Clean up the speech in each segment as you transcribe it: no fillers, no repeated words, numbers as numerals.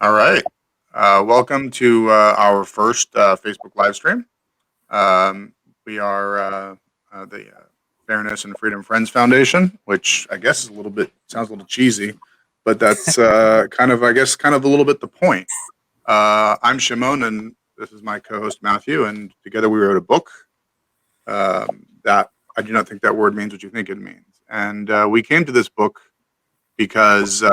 All right. Welcome to our first Facebook live stream. We are the Fairness and Freedom Friends Foundation, which I guess is sounds a little cheesy, but that's kind of a little bit the point. I'm Shimon, and this is my co-host Matthew, and together we wrote a book that I do not think that word means what you think it means. And we came to this book because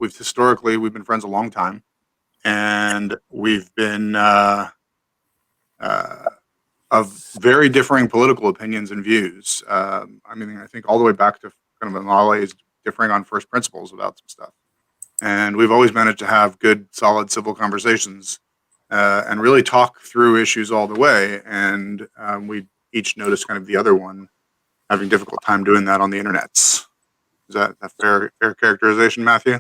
we've been friends a long time, and we've been of very differing political opinions and views. I think all the way back to kind of Amale's differing on first principles about some stuff. And we've always managed to have good, solid civil conversations and really talk through issues all the way. And we each noticed kind of the other one having difficult time doing that on the internets. Is that a fair characterization, Matthew?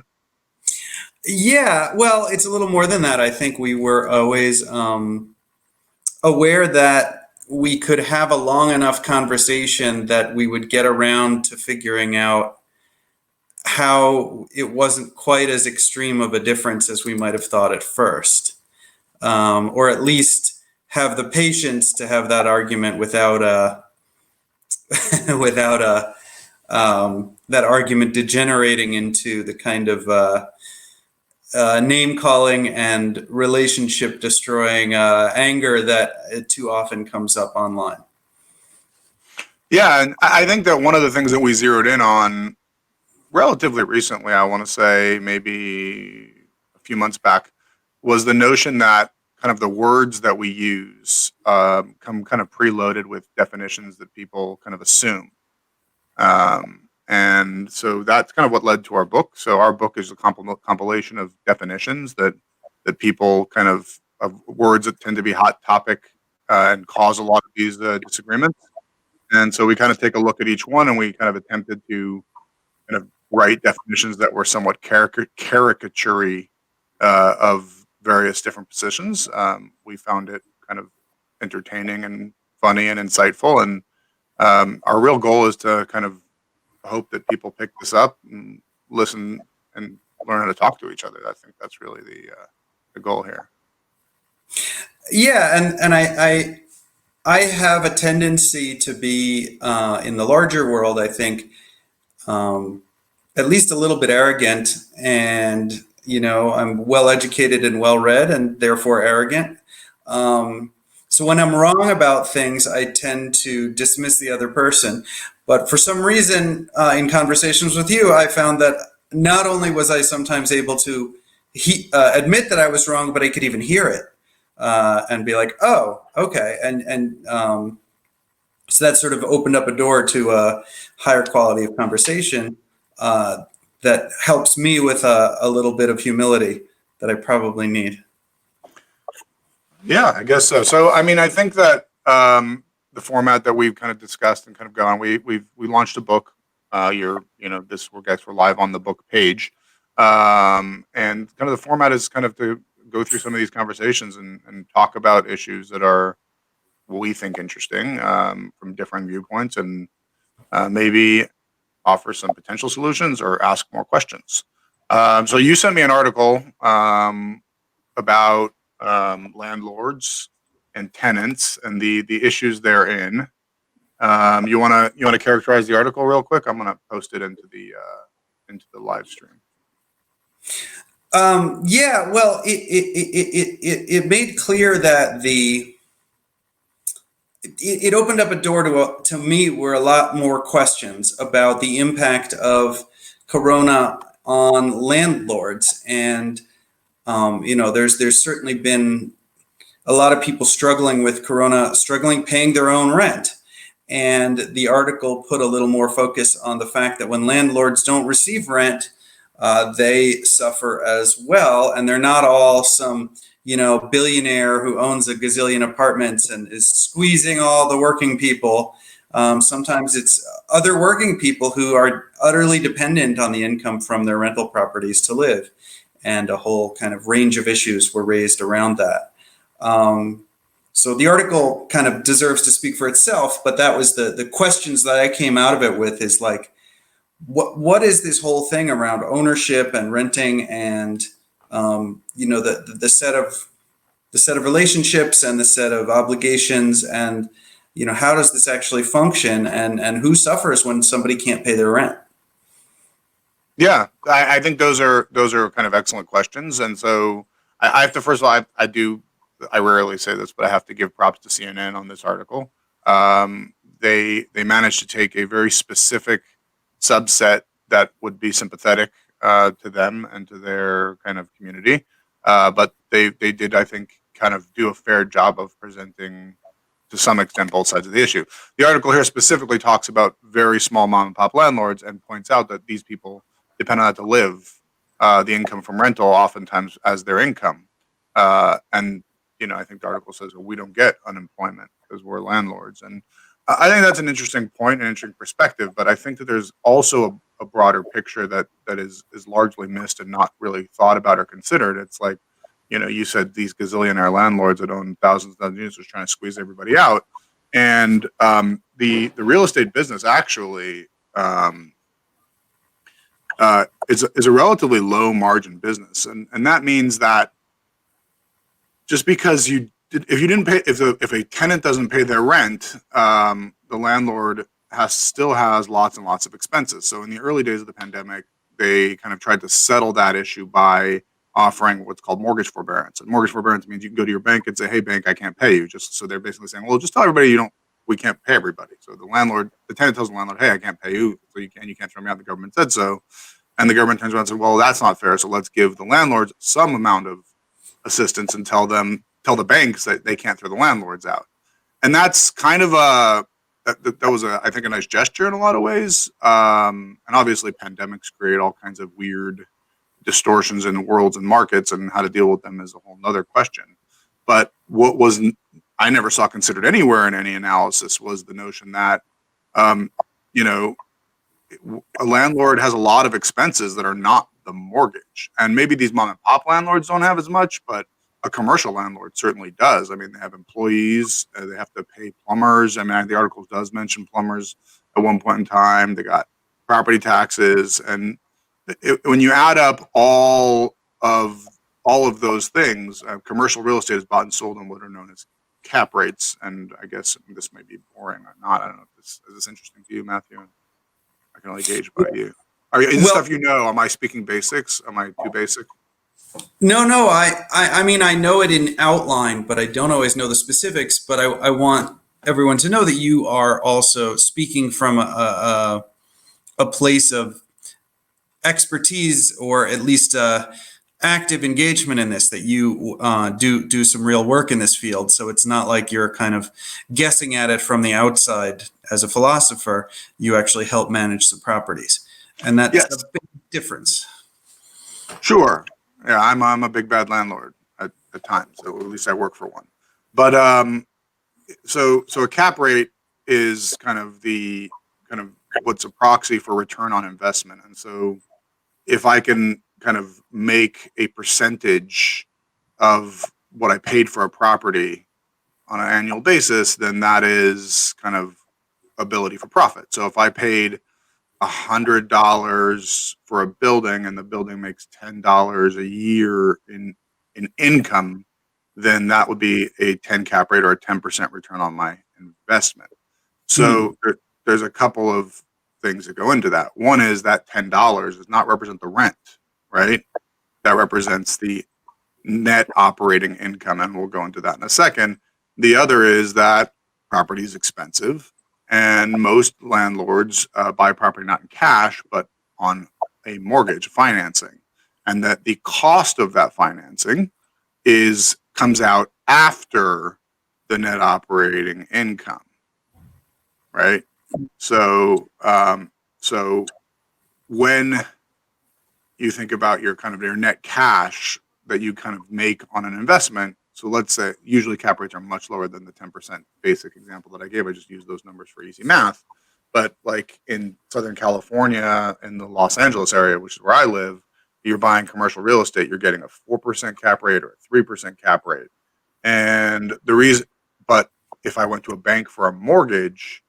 Yeah, well, it's a little more than that. I think we were always aware that we could have a long enough conversation that we would get around to figuring out how it wasn't quite as extreme of a difference as we might have thought at first, or at least have the patience to have that argument without that argument degenerating into the kind of name calling and relationship destroying anger that too often comes up online. Yeah, and I think that one of the things that we zeroed in on relatively recently, I want to say maybe a few months back, was the notion that kind of the words that we use come kind of preloaded with definitions that people kind of assume. And so that's kind of what led to our book. So our book is a compilation of definitions that people kind of words that tend to be hot topic and cause a lot of these disagreements. And so we kind of take a look at each one, and we kind of attempted to kind of write definitions that were somewhat caricature of various different positions. We found it kind of entertaining and funny and insightful. And our real goal is to kind of hope that people pick this up and listen and learn how to talk to each other. I think that's really the goal here. Yeah, and I have a tendency to be in the larger world, I think, at least a little bit arrogant, and I'm well educated and well read and therefore arrogant. So when I'm wrong about things, I tend to dismiss the other person. But for some reason, in conversations with you, I found that not only was I sometimes able to admit that I was wrong, but I could even hear it and be like, "Oh, okay," and so that sort of opened up a door to a higher quality of conversation that helps me with a little bit of humility that I probably need. Yeah, I guess so. So, I think that the format that we've kind of discussed and kind of gone, we launched a book. We're live on the book page, and kind of the format is kind of to go through some of these conversations and talk about issues that are what we think interesting from different viewpoints, and maybe offer some potential solutions or ask more questions. So you sent me an article about landlords and tenants and the issues therein. You wanna characterize the article real quick? I'm gonna post it into the live stream. Yeah, well, it made clear that it opened up a door to me where a lot more questions about the impact of Corona on landlords, and there's certainly been a lot of people struggling with Corona, struggling paying their own rent. And the article put a little more focus on the fact that when landlords don't receive rent, they suffer as well. And they're not all some, billionaire who owns a gazillion apartments and is squeezing all the working people. Sometimes it's other working people who are utterly dependent on the income from their rental properties to live. And a whole kind of range of issues were raised around that. So the article kind of deserves to speak for itself, but that was the questions that I came out of it with is like, what is this whole thing around ownership and renting and the set of relationships and the set of obligations, and how does this actually function, and who suffers when somebody can't pay their rent? Yeah, I think those are kind of excellent questions, and so I have to first of all, I rarely say this, but I have to give props to CNN on this article. They managed to take a very specific subset that would be sympathetic to them and to their kind of community, but they did, I think, kind of do a fair job of presenting to some extent both sides of the issue. The article here specifically talks about very small mom and pop landlords and points out that these people depend on that to live, the income from rental oftentimes as their income. And I think the article says, well, we don't get unemployment because we're landlords. And I think that's an interesting point, an interesting perspective. But I think that there's also a broader picture that is largely missed and not really thought about or considered. It's like, you said these gazillionaire landlords that own thousands of units was trying to squeeze everybody out. And the real estate business actually is a relatively low margin business, and that means that just because if you didn't pay, if a tenant doesn't pay their rent, the landlord still has lots and lots of expenses. So in the early days of the pandemic, they kind of tried to settle that issue by offering what's called mortgage forbearance. And mortgage forbearance means you can go to your bank and say, "Hey, bank, I can't pay you." Just so they're basically saying, "Well, just tell everybody we can't pay everybody." So the tenant tells the landlord, "Hey, I can't pay you, so you can't throw me out. The government said so." And the government turns around and says, "Well, that's not fair. So let's give the landlords some amount of assistance and tell the banks that they can't throw the landlords out." And that's kind of that was I think a nice gesture in a lot of ways. And obviously pandemics create all kinds of weird distortions in worlds and markets, and how to deal with them is a whole nother question. But I never saw considered anywhere in any analysis was the notion that, you know, a landlord has a lot of expenses that are not the mortgage. And maybe these mom and pop landlords don't have as much, but a commercial landlord certainly does. I mean, they have employees, they have to pay plumbers. I mean, the article does mention plumbers at one point in time. They got property taxes. And when you add up all of those things, commercial real estate is bought and sold on what are known as cap rates. And I guess this may be boring or not. I don't know if is this interesting to you, Matthew? I can only gauge by you. Is this stuff you know? Am I speaking basics? Am I too basic? No. I mean, I know it in outline, but I don't always know the specifics. But I want everyone to know that you are also speaking from a place of expertise, or at least active engagement in this, that you do some real work in this field. So it's not like you're kind of guessing at it from the outside as a philosopher. You actually help manage the properties, and that's a big difference. Sure. Yeah, I'm a big bad landlord at times. So at least I work for one. But so a cap rate is kind of what's a proxy for return on investment. And so if I can kind of make a percentage of what I paid for a property on an annual basis, then that is kind of ability for profit. So if I paid $100 for a building and the building makes $10 a year in income, then that would be a 10 cap rate or a 10% return on my investment. So there's a couple of things that go into that. One is that $10 does not represent the rent, right? That represents the net operating income, and we'll go into that in a second. The other is that property is expensive, and most landlords buy property not in cash, but on a mortgage financing, and that the cost of that financing comes out after the net operating income, right? So when you think about your net cash that you kind of make on an investment, so let's say usually cap rates are much lower than the 10% basic example that I gave. I just used those numbers for easy math. But like in Southern California, in the Los Angeles area, which is where I live, you're buying commercial real estate, you're getting a 4% cap rate or a 3% cap rate. And but if I went to a bank for a mortgage,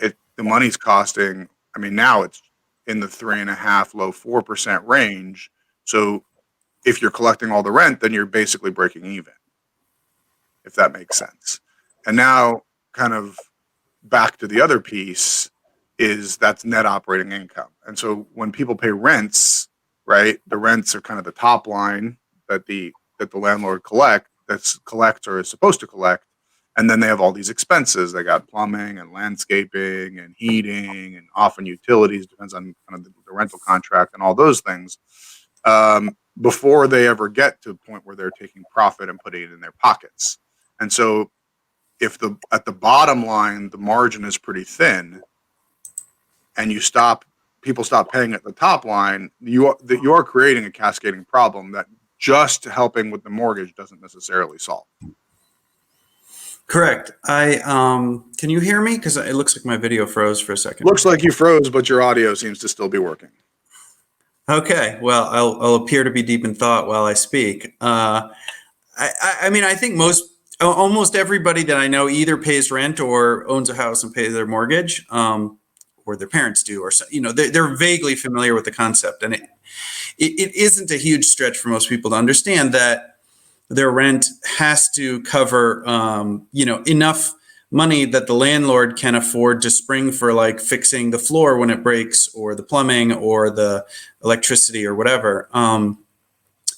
the money's costing, I mean, now it's in the 3.5%, low 4% range. So if you're collecting all the rent, then you're basically breaking even, if that makes sense. And now, kind of back to the other piece, is that's net operating income. And so when people pay rents, right, the rents are kind of the top line that the landlord collects or is supposed to collect. And then they have all these expenses. They got plumbing and landscaping and heating and often utilities, depends on kind of the rental contract and all those things, before they ever get to a point where they're taking profit and putting it in their pockets. And so if at the bottom line, the margin is pretty thin, and people stop paying at the top line, you are creating a cascading problem that just helping with the mortgage doesn't necessarily solve. Correct. Can you hear me? Because it looks like my video froze for a second. Looks like you froze, but your audio seems to still be working. Okay. Well, I'll appear to be deep in thought while I speak. I mean, I think almost everybody that I know either pays rent or owns a house and pays their mortgage, or their parents do, or they're vaguely familiar with the concept, and it isn't a huge stretch for most people to understand that their rent has to cover, enough money that the landlord can afford to spring for, like fixing the floor when it breaks, or the plumbing, or the electricity, or whatever.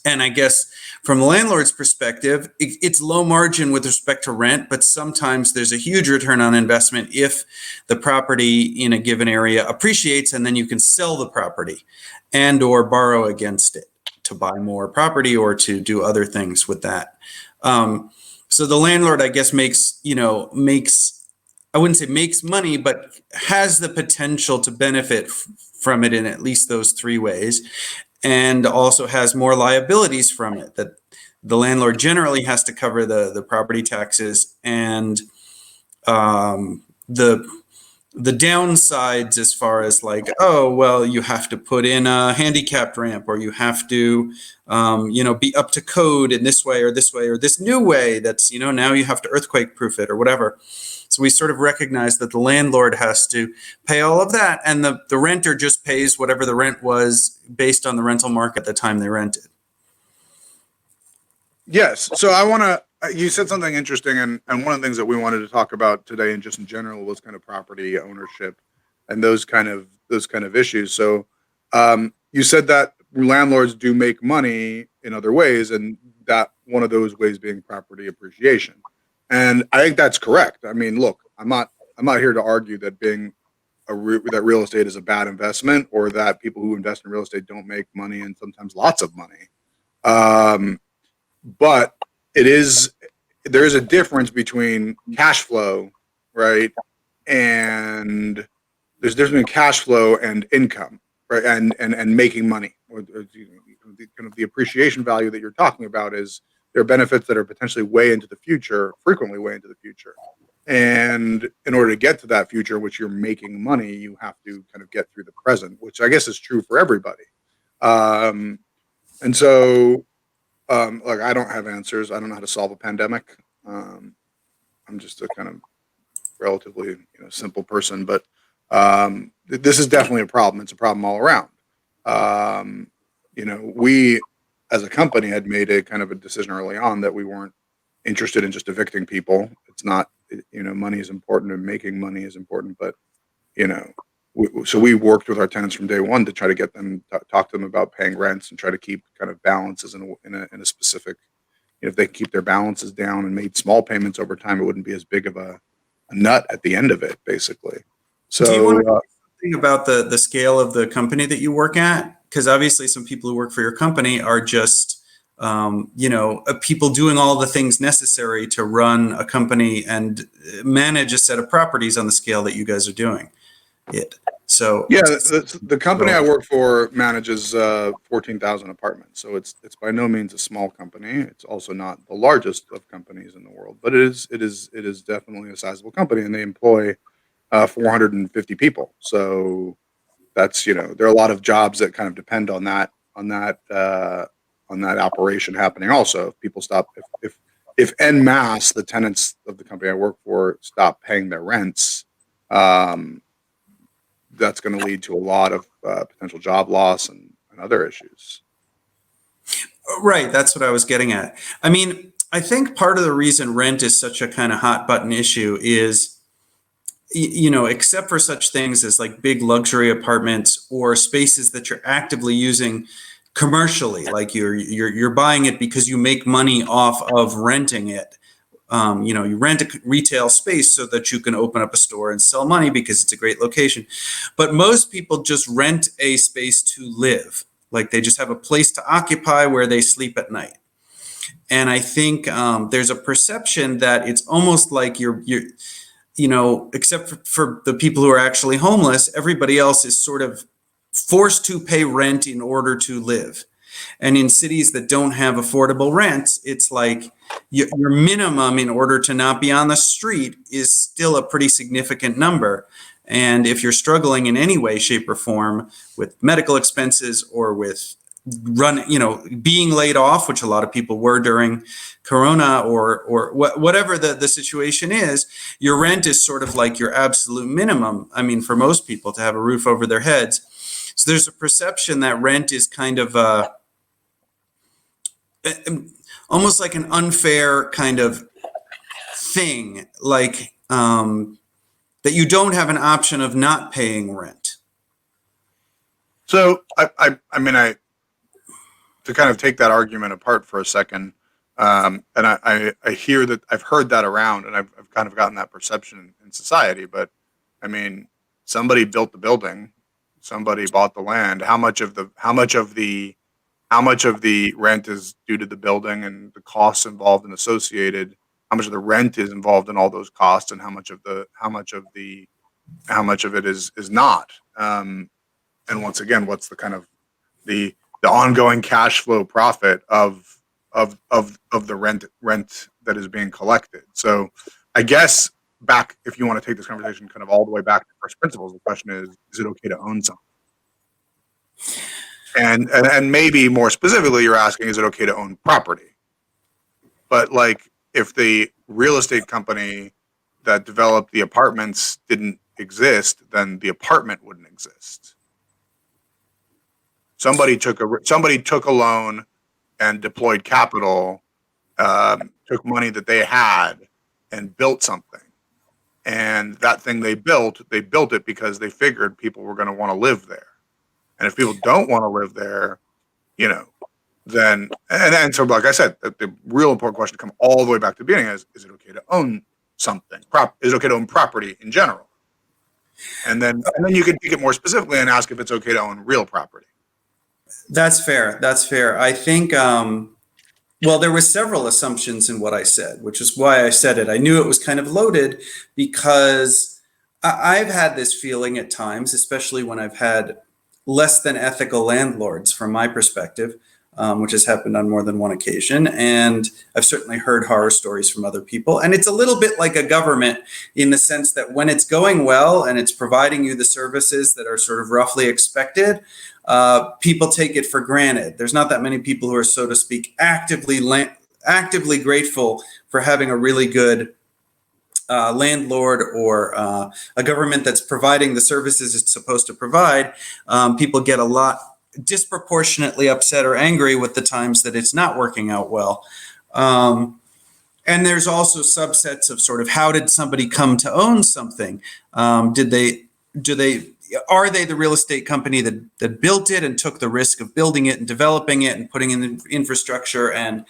And I guess from the landlord's perspective, it's low margin with respect to rent, but sometimes there's a huge return on investment if the property in a given area appreciates, and then you can sell the property and or borrow against it to buy more property or to do other things with that. So the landlord, I guess, makes, I wouldn't say makes money, but has the potential to benefit from it in at least those three ways. And also has more liabilities from it, that the landlord generally has to cover the property taxes and the downsides, as far as like, oh, well, you have to put in a handicapped ramp, or you have to be up to code in this way or this new way that's, now you have to earthquake proof it or whatever. So we sort of recognize that the landlord has to pay all of that, and the renter just pays whatever the rent was based on the rental market at the time they rented. Yes. So you said something interesting, and one of the things that we wanted to talk about today, and just in general, was kind of property ownership and those kind of issues. So you said that landlords do make money in other ways, and that one of those ways being property appreciation. And I think that's correct. I mean, look, I'm not here to argue that that real estate is a bad investment, or that people who invest in real estate don't make money, and sometimes lots of money. But there is a difference between cash flow, right? And there's a difference between cash flow and income, right? And making money, or kind of the appreciation value that you're talking about is, there are benefits that are potentially frequently way into the future. And in order to get to that future, which you're making money, you have to kind of get through the present, which I guess is true for everybody. And so, like, I don't have answers. I don't know how to solve a pandemic. I'm just a kind of relatively simple person, but this is definitely a problem. It's a problem all around. We as a company had made a kind of a decision early on that we weren't interested in just evicting people. It's not, money is important and making money is important, but so we worked with our tenants from day one to try to get them, talk to them about paying rents, and try to keep kind of balances in a specific, if they keep their balances down and made small payments over time, it wouldn't be as big of a nut at the end of it, basically. So do you want to say something about the scale of the company that you work at? Because obviously some people who work for your company are just, people doing all the things necessary to run a company and manage a set of properties on the scale that you guys are doing it. So yeah, the company I work for manages 14,000 apartments. So it's by no means a small company. It's also not the largest of companies in the world, but it is definitely a sizable company, and they employ 450 people. So that's, there are a lot of jobs that kind of depend on that operation happening. Also, if people stop, if en masse the tenants of the company I work for stop paying their rents, that's going to lead to a lot of potential job loss and other issues. Right, that's what I was getting at. I mean, I think part of the reason rent is such a kind of hot button issue is, except for such things as like big luxury apartments or spaces that you're actively using commercially, like you're buying it because you make money off of renting it. You rent a retail space so that you can open up a store and sell money because it's a great location. But most people just rent a space to live. Like they just have a place to occupy where they sleep at night. And I think there's a perception that it's almost like except for the people who are actually homeless, everybody else is sort of forced to pay rent in order to live. And in cities that don't have affordable rents, it's like your minimum in order to not be on the street is still a pretty significant number. And if you're struggling in any way, shape, or form with medical expenses or with being laid off, which a lot of people were during Corona, or whatever the situation is, your rent is sort of like your absolute minimum. I mean, for most people to have a roof over their heads. So there's a perception that rent is kind of almost like an unfair kind of thing, like that you don't have an option of not paying rent. So I mean, to kind of take that argument apart for a second, and I hear that I've heard that around, and I've kind of gotten that perception in society. But I mean, somebody built the building, somebody bought the land. How much of the rent is due to the building and the costs involved and associated? How much of the rent is involved in all those costs, and how much of it is not? And once again, what's the kind of the ongoing cash flow profit of the rent that is being collected? So I guess if you want to take this conversation kind of all the way back to first principles, the question is it okay to own something? And maybe more specifically, you're asking, is it okay to own property? But like, if the real estate company that developed the apartments didn't exist, then the apartment wouldn't exist. Somebody took a loan and deployed capital, took money that they had and built something. And that thing they built it because they figured people were going to want to live there. And if people don't want to live there, then so like I said, the real important question to come all the way back to the beginning is it okay to own something? Is it okay to own property in general? And then you can take it more specifically and ask if it's okay to own real property. That's fair. I think, there were several assumptions in what I said, which is why I said it. I knew it was kind of loaded because I've had this feeling at times, especially when I've had less than ethical landlords from my perspective, which has happened on more than one occasion. And I've certainly heard horror stories from other people. And it's a little bit like a government in the sense that when it's going well and it's providing you the services that are sort of roughly expected, people take it for granted. There's not that many people who are, so to speak, actively grateful for having a really good landlord or a government that's providing the services it's supposed to provide. People get a lot disproportionately upset or angry with the times that it's not working out well. And there's also subsets of sort of, how did somebody come to own something? Are they the real estate company that built it and took the risk of building it and developing it and putting in the infrastructure and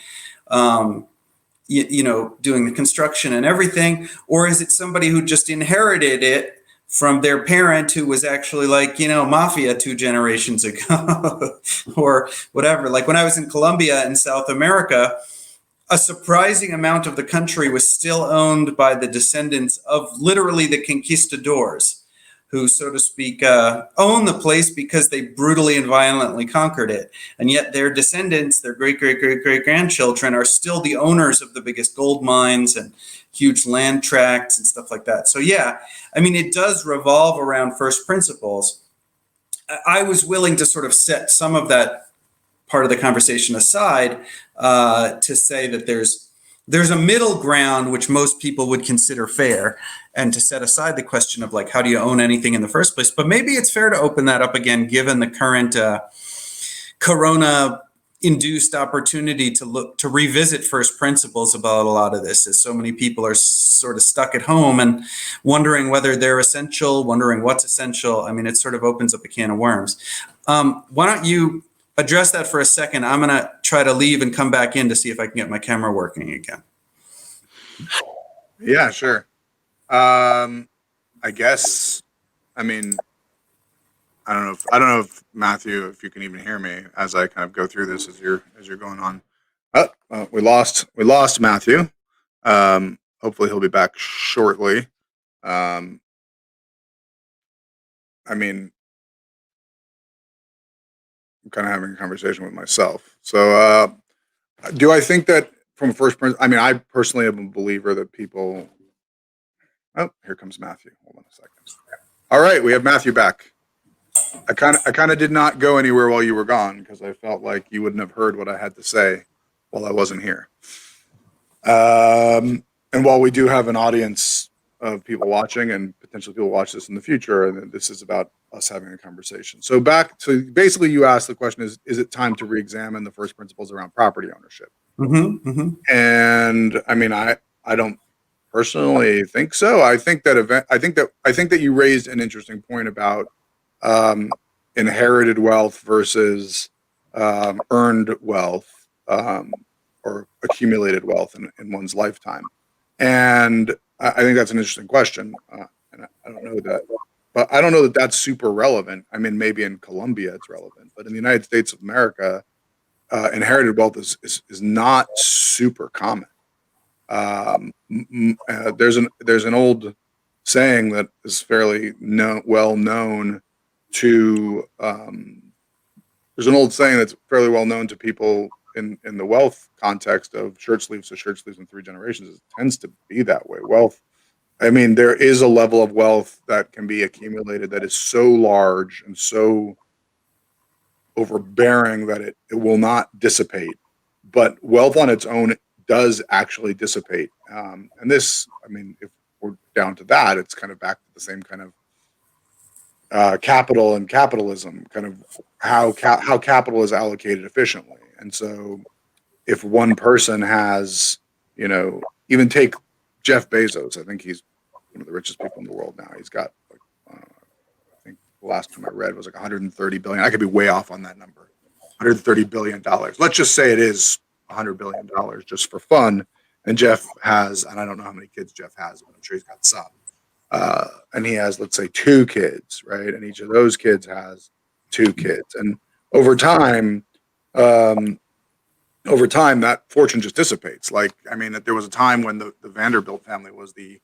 doing the construction and everything? Or is it somebody who just inherited it from their parent who was actually like, mafia 2 generations ago or whatever? Like when I was in Colombia in South America, a surprising amount of the country was still owned by the descendants of literally the conquistadors, who, so to speak, own the place because they brutally and violently conquered it. And yet their descendants, their great-great-great-great-grandchildren, are still the owners of the biggest gold mines and huge land tracts and stuff like that. So yeah, I mean, it does revolve around first principles. I was willing to sort of set some of that part of the conversation aside to say that there's a middle ground which most people would consider fair, and to set aside the question of like, how do you own anything in the first place? But maybe it's fair to open that up again, given the current Corona induced opportunity to revisit first principles about a lot of this, as so many people are sort of stuck at home and wondering whether they're essential, wondering what's essential. I mean, it sort of opens up a can of worms. Why don't you address that for a second? I'm going to try to leave and come back in to see if I can get my camera working again. Yeah, sure. I guess, I mean, I don't know if Matthew, if you can even hear me as I kind of go through this as you're going on. We lost Matthew. Hopefully he'll be back shortly. I mean, I'm kind of having a conversation with myself. So, do I think that from first principle? I mean, I personally am a believer that people. Oh, here comes Matthew. Hold on a second. All right, we have Matthew back. I kind of did not go anywhere while you were gone because I felt like you wouldn't have heard what I had to say while I wasn't here. And while we do have an audience of people watching and potentially people watch this in the future, and this is about us having a conversation. So basically you asked the question is it time to re-examine the first principles around property ownership? Mm-hmm, mm-hmm. And I mean, I don't personally think so. I think that you raised an interesting point about inherited wealth versus earned wealth or accumulated wealth in one's lifetime. And I think that's an interesting question. And I don't know that, but I don't know that that's super relevant. I mean, maybe in Colombia it's relevant, but in the United States of America, inherited wealth is not super common. There's an old saying that is fairly well known to there's an old saying that's fairly well known to people in the wealth context of shirt sleeves to shirt sleeves in 3 generations. It tends to be that way. Wealth, I mean, there is a level of wealth that can be accumulated that is so large and so overbearing that it will not dissipate. But wealth on its own does actually dissipate. And this, I mean, if we're down to that, it's kind of back to the same kind of capital and capitalism, kind of how capital is allocated efficiently. And so if one person has, even take Jeff Bezos, I think he's one of the richest people in the world now. He's got, like, I think the last time I read was like 130 billion. I could be way off on that number. $130 billion. Let's just say it is $100 billion just for fun. And Jeff has, and I don't know how many kids Jeff has, but I'm sure he's got some. And he has, let's say, 2 kids, right? And each of those kids has 2 kids. And over time, that fortune just dissipates. Like, I mean, there was a time when the Vanderbilt family was the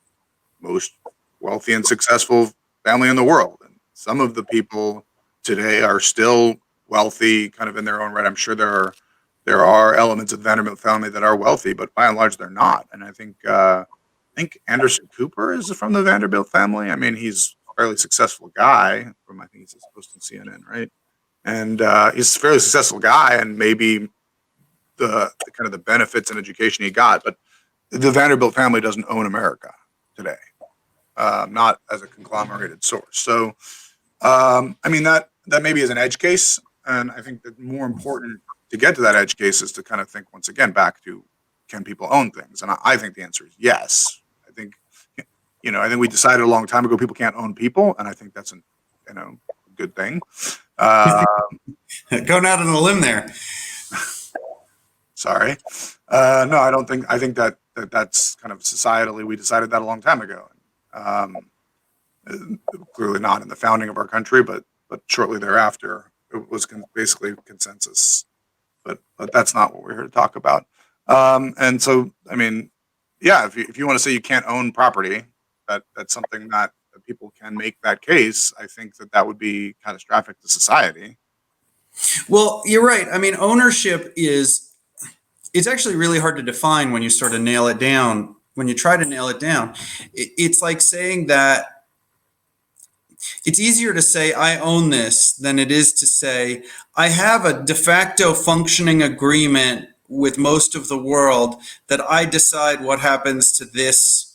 most wealthy and successful family in the world. And some of the people today are still wealthy, kind of in their own right. I'm sure there are elements of the Vanderbilt family that are wealthy, but by and large, they're not. And I think Anderson Cooper is from the Vanderbilt family. I mean, he's a fairly successful guy. I think he's posted on CNN, right? And he's a fairly successful guy, and maybe the kind of the benefits and education he got. But the Vanderbilt family doesn't own America today, not as a conglomerated source. So, I mean, that maybe is an edge case. And I think that more important to get to that edge case is to kind of think once again back to, can people own things? And I think the answer is yes. I think we decided a long time ago people can't own people, and I think that's a good thing. Going out on a limb there. Sorry. No, I don't think. I think that's kind of societally we decided that a long time ago. Clearly not in the founding of our country, but shortly thereafter, it was basically consensus. But that's not what we're here to talk about. And so, I mean, yeah, if you want to say you can't own property, that's something that people can make that case. I think that would be catastrophic to society. Well, you're right. I mean, ownership it's actually really hard to define when you sort of nail it down. When you try to nail it down, it's like saying that it's easier to say I own this than it is to say I have a de facto functioning agreement with most of the world that I decide what happens to this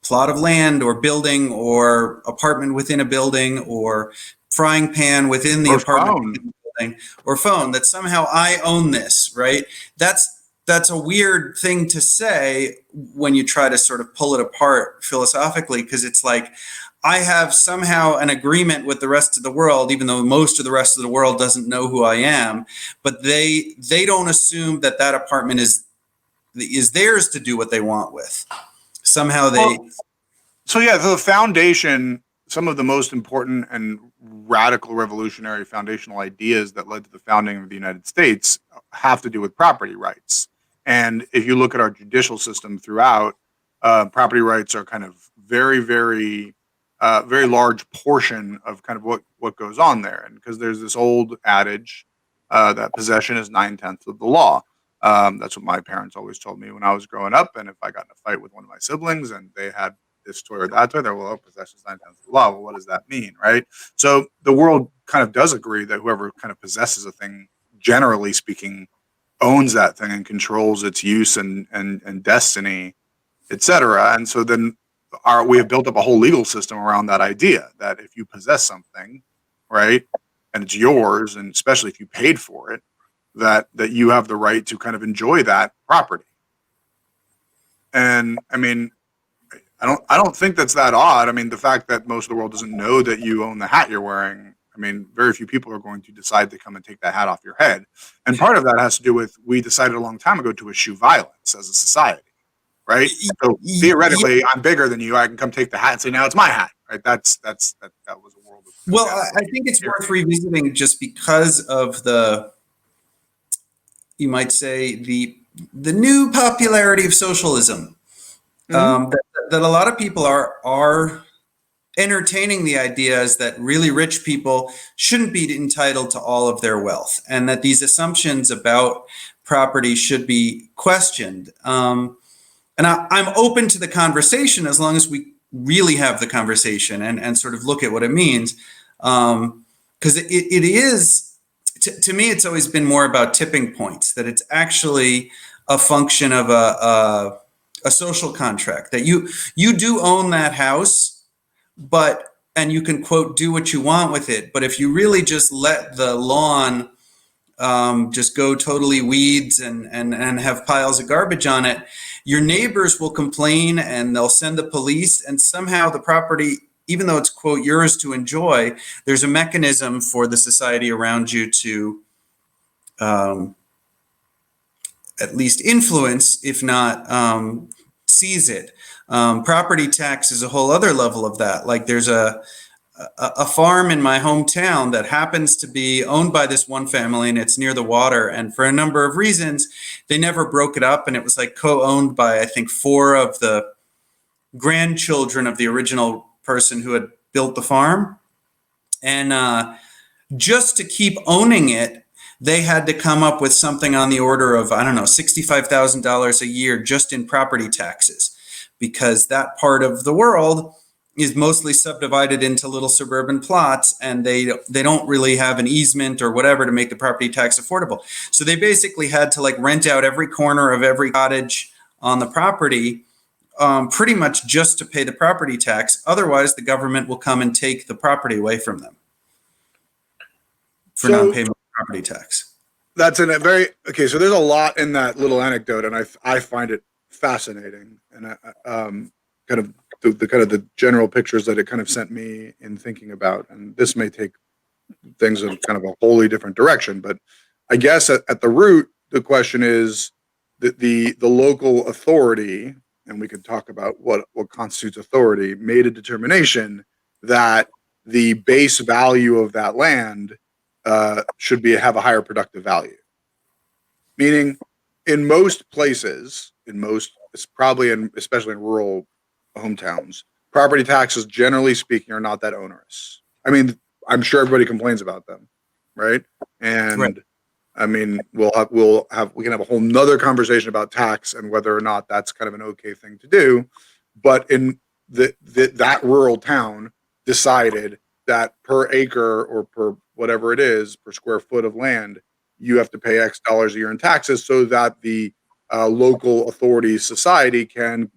plot of land or building or apartment within a building or frying pan within the apartment. something, or phone, that somehow I own this, right? That's a weird thing to say when you try to sort of pull it apart philosophically, because it's like, I have somehow an agreement with the rest of the world, even though most of the rest of the world doesn't know who I am, but they don't assume that that apartment is theirs to do what they want with. Somehow they. So yeah, the foundation, some of the most important and radical revolutionary foundational ideas that led to the founding of the United States have to do with property rights. And if you look at our judicial system throughout, property rights are kind of very large portion of kind of what goes on there. And because there's this old adage that possession is 9/10 of the law. That's what my parents always told me when I was growing up. And if I got in a fight with one of my siblings and they had this toy or that toy, they're, well, possession is 9/10 of the law. Well, what does that mean, right? So the world kind of does agree that whoever kind of possesses a thing, generally speaking, owns that thing and controls its use and destiny, etc. And so then we have built up a whole legal system around that idea that if you possess something, right, and it's yours, and especially if you paid for it, that you have the right to kind of enjoy that property. And I mean, I don't think that's that odd. I mean, the fact that most of the world doesn't know that you own the hat you're wearing, I mean, very few people are going to decide to come and take that hat off your head. And part of that has to do with, we decided a long time ago to eschew violence as a society, right? So theoretically, I'm bigger than you. I can come take the hat and say, now it's my hat, right? That was a world of. Well, I think it's worth revisiting just because of the, you might say, the new popularity of socialism. That a lot of people are entertaining the idea is that really rich people shouldn't be entitled to all of their wealth, and that these assumptions about property should be questioned. And I'm open to the conversation as long as we really have the conversation and sort of look at what it means. Because it is, to me, it's always been more about tipping points, that it's actually a function of a social contract, that you do own that house, and you can, quote, do what you want with it. But if you really just let the lawn just go totally weeds and have piles of garbage on it, your neighbors will complain and they'll send the police, and somehow the property, even though it's, quote, yours to enjoy, there's a mechanism for the society around you to at least influence, if not seize it. Property tax is a whole other level of that. Like, there's a farm in my hometown that happens to be owned by this one family, and it's near the water. And for a number of reasons, they never broke it up. And it was like co-owned by, I think, 4 of the grandchildren of the original person who had built the farm. And just to keep owning it, they had to come up with something on the order of, I don't know, $65,000 a year just in property taxes, because that part of the world is mostly subdivided into little suburban plots, and they don't really have an easement or whatever to make the property tax affordable. So they basically had to, like, rent out every corner of every cottage on the property, pretty much just to pay the property tax. Otherwise, the government will come and take the property away from them for non-payment of property tax. That's okay. So there's a lot in that little anecdote, and I find it fascinating, and kind of the general pictures that it kind of sent me in thinking about. And this may take things in kind of a wholly different direction, but I guess at the root, the question is that the local authority, and we could talk about what constitutes authority, made a determination that the base value of that land should have a higher productive value. Meaning, in most places, especially in rural hometowns, property taxes, generally speaking, are not that onerous. I mean, I'm sure everybody complains about them, right? And right. I mean, we can have a whole nother conversation about tax and whether or not that's kind of an okay thing to do. But in that rural town decided that per acre or per whatever it is, per square foot of land, you have to pay X dollars a year in taxes so that the local authority society can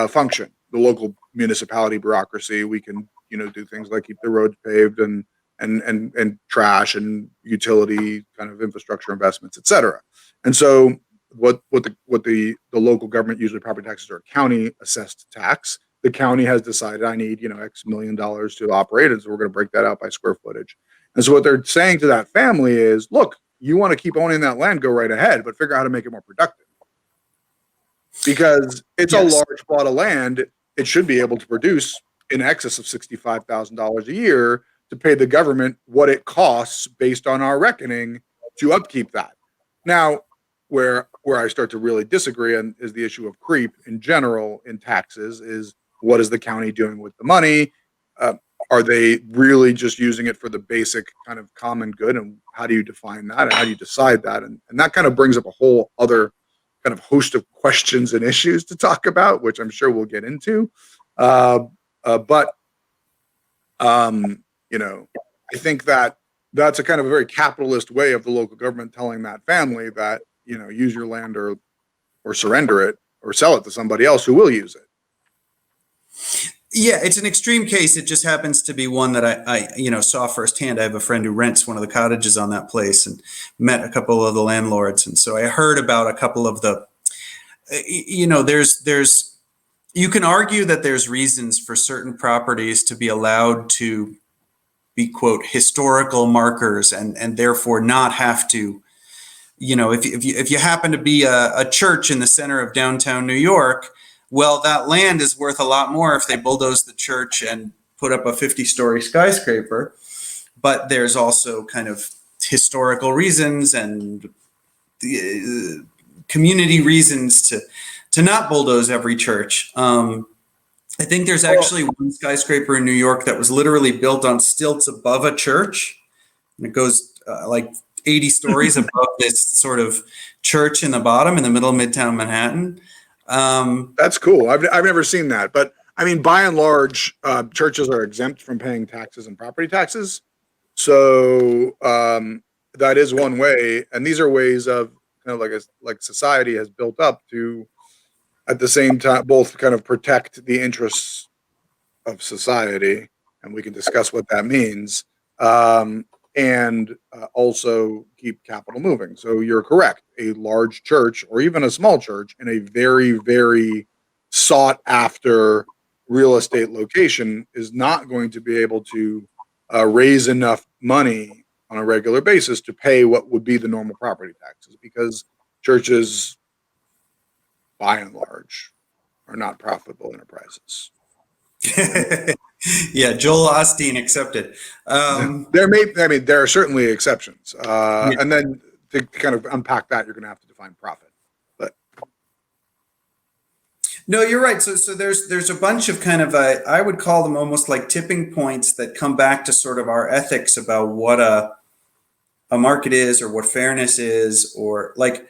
function. The local municipality bureaucracy, we can do things like keep the roads paved and and trash and utility kind of infrastructure investments, et cetera. And so what the local government, usually property taxes are a county assessed tax. The county has decided I need, X million dollars to operate it, so we're going to break that out by square footage. And so what they're saying to that family is, look, you want to keep owning that land, go right ahead, but figure out how to make it more productive. Because it's a large plot of land, it should be able to produce in excess of $65,000 a year to pay the government what it costs based on our reckoning to upkeep that. Now, where I start to really disagree on is the issue of creep in general in taxes is what is the county doing with the money? Are they really just using it for the basic kind of common good? And how do you define that? And how do you decide that? And that kind of brings up a whole other kind of host of questions and issues to talk about, which I'm sure we'll get into. But I think that that's a kind of a very capitalist way of the local government telling that family that, use your land or surrender it or sell it to somebody else who will use it. Yeah, it's an extreme case. It just happens to be one that I saw firsthand. I have a friend who rents one of the cottages on that place and met a couple of the landlords. And so I heard about a couple of the, there's, you can argue that there's reasons for certain properties to be allowed to be, quote, historical markers and therefore not have to, if you happen to be a church in the center of downtown New York, well, that land is worth a lot more if they bulldoze the church and put up a 50-story skyscraper. But there's also kind of historical reasons and community reasons to not bulldoze every church. I think there's actually one skyscraper in New York that was literally built on stilts above a church. And it goes like 80 stories above this sort of church in the bottom in the middle of Midtown Manhattan. That's cool. I've never seen that, but I mean, by and large, churches are exempt from paying taxes and property taxes. So that is one way, and these are ways of kind of like society has built up to, at the same time, both kind of protect the interests of society, and we can discuss what that means, and also keep capital moving. So you're correct. A large church or even a small church in a very, very sought after real estate location is not going to be able to raise enough money on a regular basis to pay what would be the normal property taxes, because churches, by and large, are not profitable enterprises. Yeah, Joel Osteen accepted. There are certainly exceptions, and then to kind of unpack that, you're going to have to define profit. But no, you're right. So there's a bunch of kind of I would call them almost like tipping points that come back to sort of our ethics about what a market is or what fairness is, or like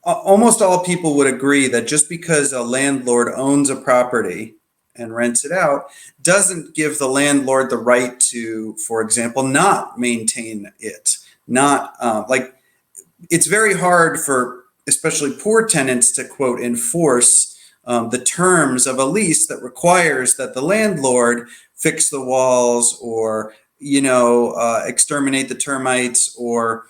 almost all people would agree that just because a landlord owns a property and rents it out doesn't give the landlord the right to, for example, not maintain it. Not like it's very hard for especially poor tenants to, quote, enforce the terms of a lease that requires that the landlord fix the walls or, exterminate the termites or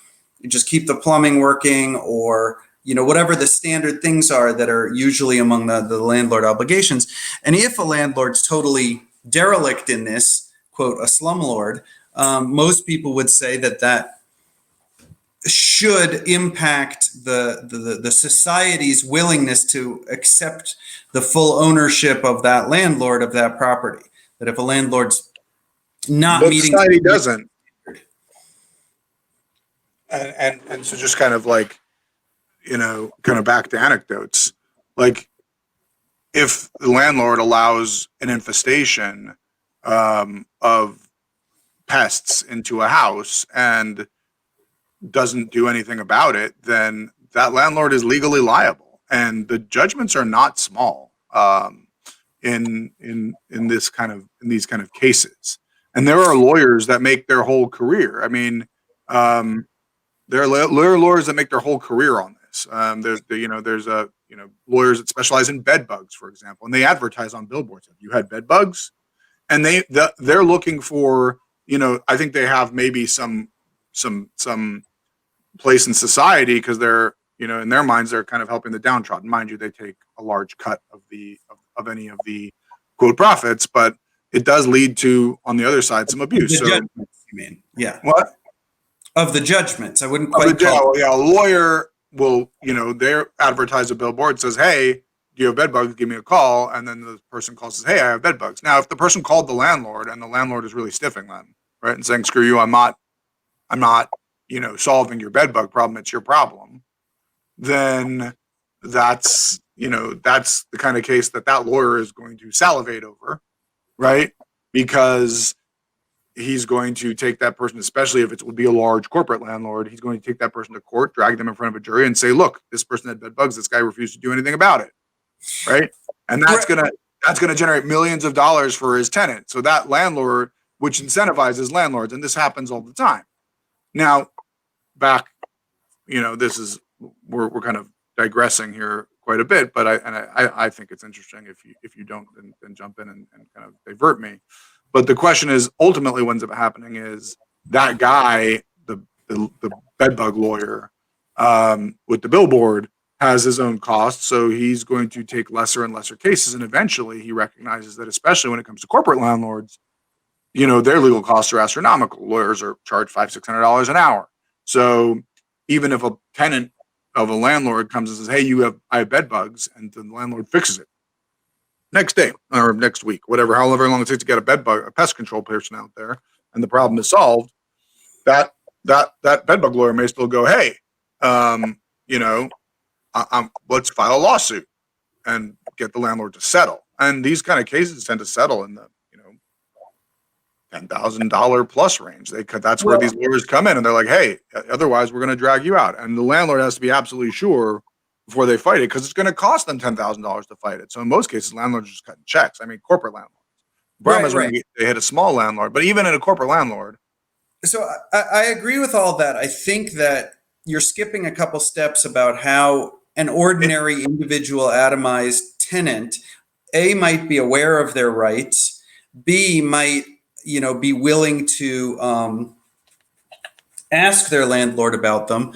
just keep the plumbing working or, whatever the standard things are that are usually among the landlord obligations. And if a landlord's totally derelict in this, quote, a slumlord, most people would say that should impact the society's willingness to accept the full ownership of that landlord of that property. That if a landlord's not meeting, society doesn't. And so just kind of like, kind of back to anecdotes, like if the landlord allows an infestation of pests into a house and doesn't do anything about it, then that landlord is legally liable, and the judgments are not small in these kind of cases. And there are lawyers that make their whole career. I mean, there are lawyers that make their whole career on this. There's lawyers that specialize in bed bugs, for example, and they advertise on billboards. Have you had bed bugs? And they're looking for I think they have maybe some place in society because they're, in their minds, they're kind of helping the downtrodden. Mind you, they take a large cut of any of the quote profits, but it does lead to, on the other side, some abuse. The So judgments, you mean? Yeah. what? Of the judgments. I wouldn't Of the quite call jail, yeah, a lawyer will, they advertise a billboard, says, hey, do you have bed bugs? Give me a call. And then the person calls, says, hey, I have bed bugs. Now, if the person called the landlord and the landlord is really stiffing them, right, and saying, screw you, I'm not, solving your bed bug problem, it's your problem, then that's the kind of case that lawyer is going to salivate over, right? Because he's going to take that person, especially if it would be a large corporate landlord, he's going to take that person to court, drag them in front of a jury, and say, look, this person had bed bugs, this guy refused to do anything about it, right? And that's gonna generate millions of dollars for his tenant. So that landlord, which incentivizes landlords, and this happens all the time. Now, back, this is we're kind of digressing here quite a bit, but I think it's interesting. If you don't, then jump in and kind of divert me. But the question is, ultimately, what ends up happening is that guy, the bedbug lawyer, with the billboard, has his own costs, so he's going to take lesser and lesser cases, and eventually he recognizes that, especially when it comes to corporate landlords, their legal costs are astronomical. Lawyers are charged $500-$600 an hour. So even if a tenant of a landlord comes and says, hey, I have bed bugs, and the landlord fixes it next day or next week, however long it takes to get a pest control person out there, and the problem is solved, that bed bug lawyer may still go, hey, let's file a lawsuit and get the landlord to settle. And these kind of cases tend to settle in the $10,000 plus range. That's where these lawyers come in, and they're like, hey, otherwise we're going to drag you out. And the landlord has to be absolutely sure before they fight it, because it's going to cost them $10,000 to fight it. So in most cases, landlords are just cutting checks. I mean, corporate landlords. The problem is when they hit a small landlord, but even in a corporate landlord. So I agree with all that. I think that you're skipping a couple steps about how an ordinary individual atomized tenant, A, might be aware of their rights, B, might be willing to ask their landlord about them,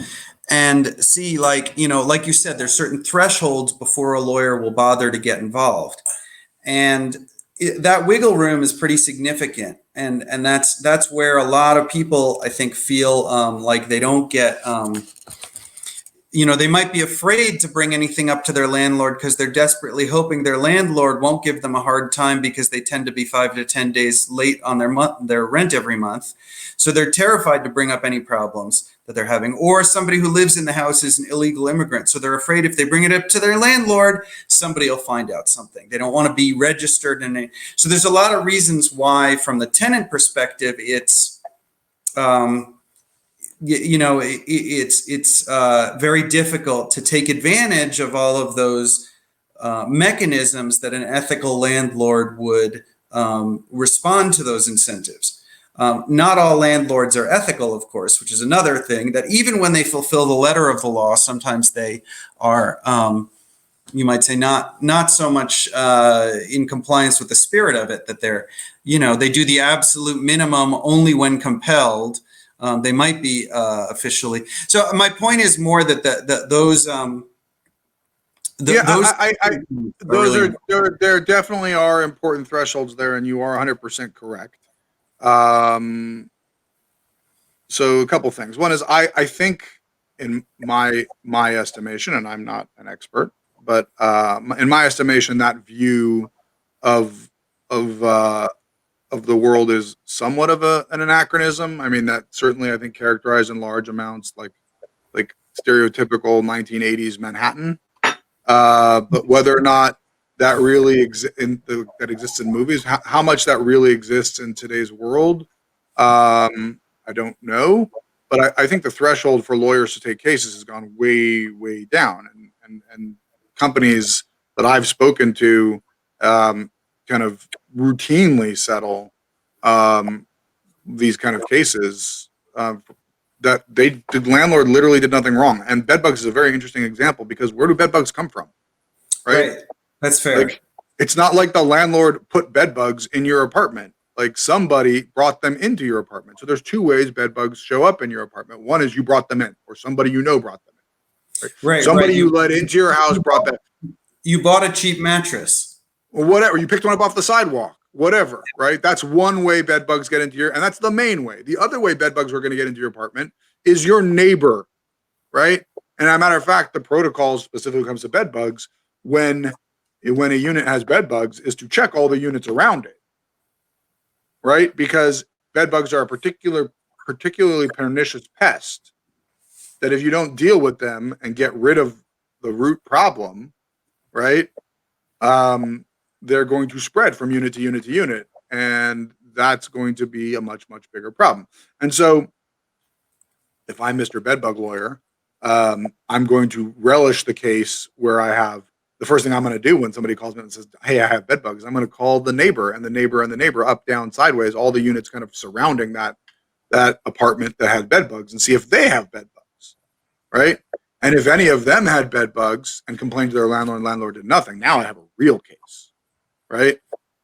and C, like you said, there's certain thresholds before a lawyer will bother to get involved, and that wiggle room is pretty significant, and that's where a lot of people, I think, feel like they don't get. They might be afraid to bring anything up to their landlord because they're desperately hoping their landlord won't give them a hard time, because they tend to be 5 to 10 days late on their rent every month. So they're terrified to bring up any problems that they're having. Or somebody who lives in the house is an illegal immigrant. So they're afraid if they bring it up to their landlord, somebody will find out something. They don't want to be registered. So there's a lot of reasons why, from the tenant perspective, it's it's very difficult to take advantage of all of those mechanisms that an ethical landlord would respond to those incentives. Not all landlords are ethical, of course, which is another thing, that even when they fulfill the letter of the law, sometimes they are, you might say, not so much in compliance with the spirit of it, that they do the absolute minimum only when compelled. They might be officially. So my point is more that those. There definitely are important thresholds there, and you are 100% correct. So a couple things. One is I think, in my estimation, and I'm not an expert, but in my estimation, that view of the world is somewhat of an anachronism. I mean, that certainly, I think, characterized in large amounts like stereotypical 1980s Manhattan. But whether or not that really that exists in movies, how much that really exists in today's world, I don't know. But I think the threshold for lawyers to take cases has gone way, way down, and companies that I've spoken to kind of routinely settle these kind of cases that the landlord literally did nothing wrong. And bedbugs is a very interesting example, because where do bedbugs come from? Right? That's fair. Like, it's not like the landlord put bedbugs in your apartment. like somebody brought them into your apartment. So there's two ways bed bugs show up in your apartment. One is you brought them in, or somebody you know brought them in. Right? Right. Somebody you let into your house brought that. You bought a cheap mattress. Or whatever. You picked one up off the sidewalk. Whatever. Right? That's one way bed bugs get into your, and that's the main way. The other way bed bugs are going to get into your apartment is your neighbor. Right? And as a matter of fact, the protocols specifically comes to bed bugs when a unit has bed bugs is to check all the units around it. Right? Because bed bugs are a particularly pernicious pest that if you don't deal with them and get rid of the root problem, right, they're going to spread from unit to unit to unit, and that's going to be a much, much bigger problem. And so if I'm Mr. Bedbug Lawyer, I'm going to relish the case where I have the first thing I'm going to do when somebody calls me and says, hey, I have bed bugs, I'm going to call the neighbor and the neighbor and the neighbor, up, down, sideways, all the units kind of surrounding that apartment that has bed bugs, and see if they have bed bugs, right? And if any of them had bed bugs and complained to their landlord and landlord did nothing, now I have a real case, right?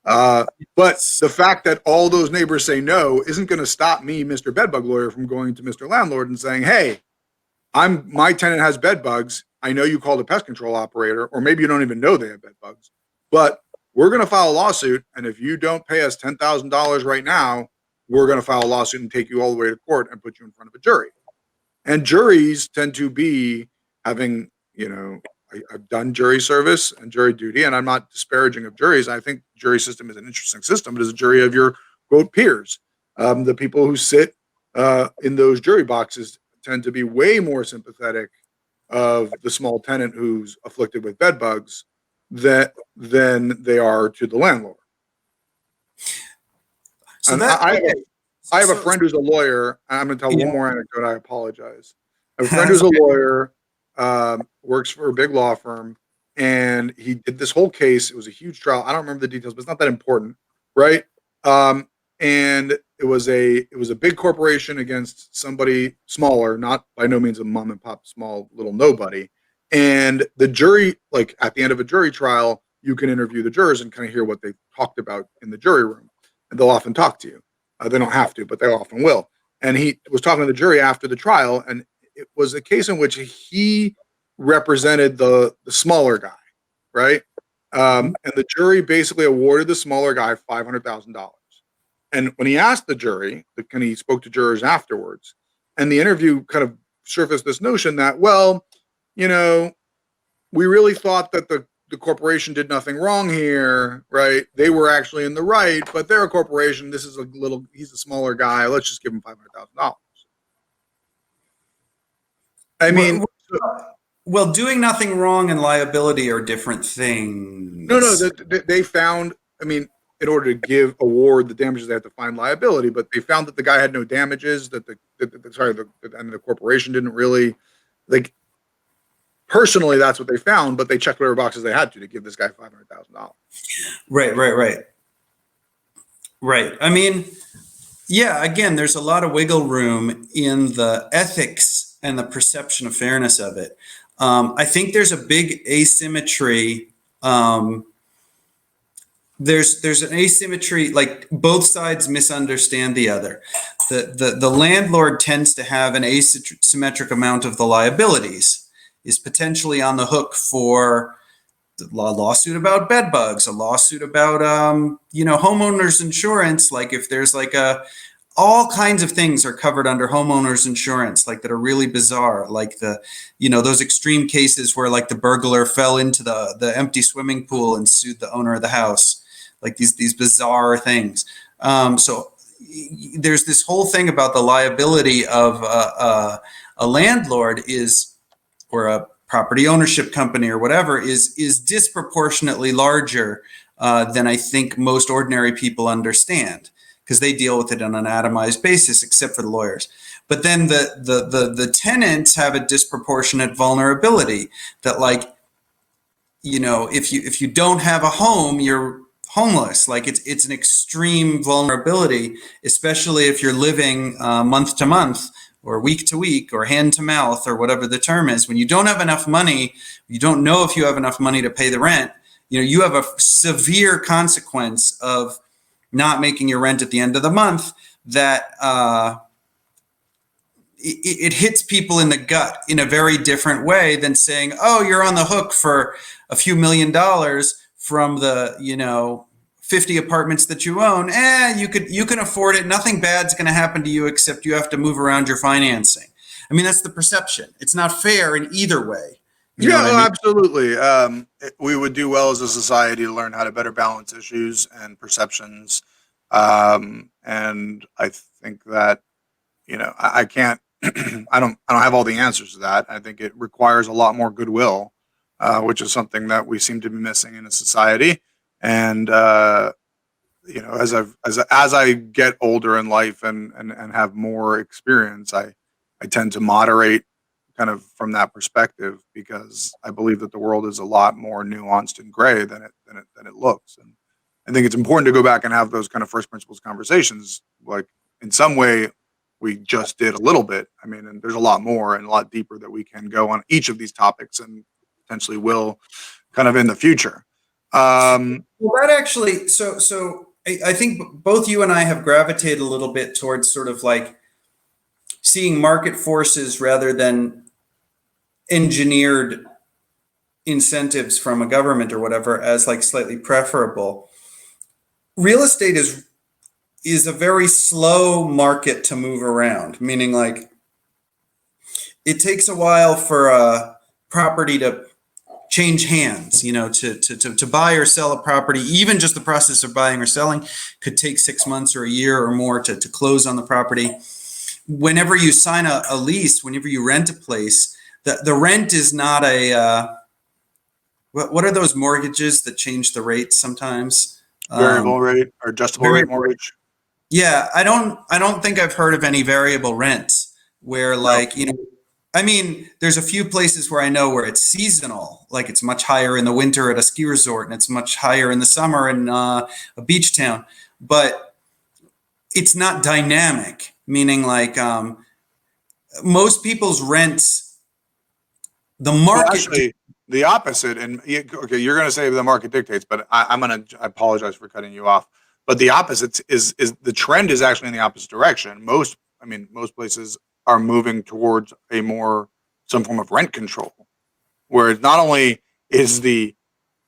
But the fact that all those neighbors say no isn't going to stop me, Mr. Bedbug Lawyer, from going to Mr. Landlord and saying, hey, my tenant has bed bugs. I know you called a pest control operator, or maybe you don't even know they have bed bugs, but we're going to file a lawsuit. And if you don't pay us $10,000 right now, we're going to file a lawsuit and take you all the way to court and put you in front of a jury. And juries tend to be having, I've done jury service and jury duty, and I'm not disparaging of juries. I think jury system is an interesting system. It is a jury of your, quote, peers. The people who sit in those jury boxes tend to be way more sympathetic of the small tenant who's afflicted with bed bugs than they are to the landlord. So and I have a friend who's a lawyer. I'm going to tell one more anecdote. I apologize. I have a friend who's a lawyer, works for a big law firm, and he did this whole case. It was a huge trial. I don't remember the details, but it's not that important, right? And it was a big corporation against somebody smaller, not by no means a mom and pop small little nobody. And the jury, like at the end of a jury trial, you can interview the jurors and kind of hear what they talked about in the jury room. And they'll often talk to you. They don't have to, but they often will. And he was talking to the jury after the trial, and it was a case in which he represented the smaller guy, right? And the jury basically awarded the smaller guy $500,000. And when he asked the jury, he spoke to jurors afterwards, and the interview kind of surfaced this notion that, well, we really thought that the corporation did nothing wrong here, right? They were actually in the right, but they're a corporation. He's a smaller guy. Let's just give him $500,000. I mean, well, doing nothing wrong and liability are different things. No, they found, in order to award the damages, they have to find liability, but they found that the guy had no damages, and the corporation didn't really, personally, that's what they found, but they checked whatever boxes they had to give this guy $500,000. Right. Again, there's a lot of wiggle room in the ethics and the perception of fairness of it. I think there's a big asymmetry. There's an asymmetry, like both sides misunderstand the other. The landlord tends to have an asymmetric amount of the liabilities, is potentially on the hook for a lawsuit about bed bugs, a lawsuit about homeowners insurance. Like if there's all kinds of things are covered under homeowners insurance, that are really bizarre, like those extreme cases where the burglar fell into the empty swimming pool and sued the owner of the house, these bizarre things. So there's this whole thing about the liability of a landlord or a property ownership company or whatever is disproportionately larger than I think most ordinary people understand, because they deal with it on an atomized basis, except for the lawyers. But then the tenants have a disproportionate vulnerability that if you don't have a home, you're homeless. It's an extreme vulnerability, especially if you're living month to month or week to week or hand to mouth or whatever the term is. When you don't have enough money, you don't know if you have enough money to pay the rent, you have a severe consequence of not making your rent at the end of the month, that it hits people in the gut in a very different way than saying, oh, you're on the hook for a few $1,000,000 from the 50 apartments that you own. You can afford it. Nothing bad's going to happen to you except you have to move around your financing. I mean, that's the perception. It's not fair in either way. You know what I mean? Absolutely. We would do well as a society to learn how to better balance issues and perceptions. And I think that, I can't, I don't have all the answers to that. I think it requires a lot more goodwill, which is something that we seem to be missing in a society. And, as I get older in life and have more experience, I tend to moderate kind of from that perspective, because I believe that the world is a lot more nuanced and gray than it looks. And I think it's important to go back and have those kind of first principles conversations. Like, in some way, we just did a little bit. I mean, and there's a lot more and a lot deeper that we can go on each of these topics, and potentially will kind of in the future. Well, that actually, so I think both you and I have gravitated a little bit towards sort of like seeing market forces rather than engineered incentives from a government or whatever as like slightly preferable. Real estate is a very slow market to move around, meaning like it takes a while for a property to change hands, to buy or sell a property. Even just the process of buying or selling could take 6 months or a year or more to close on the property. Whenever you sign a lease, whenever you rent a place, the rent is not what are those mortgages that change the rate sometimes? Variable rate or adjustable rate mortgage. Yeah, I don't think I've heard of any variable rents where I mean, there's a few places where I know where it's seasonal, like it's much higher in the winter at a ski resort and it's much higher in the summer in a beach town, but it's not dynamic, meaning like most people's rents, the market. Well, actually, the opposite. And okay, you're going to say the market dictates, but I apologize for cutting you off. But the opposite is the trend is actually in the opposite direction. Most places are moving towards some form of rent control, where not only is the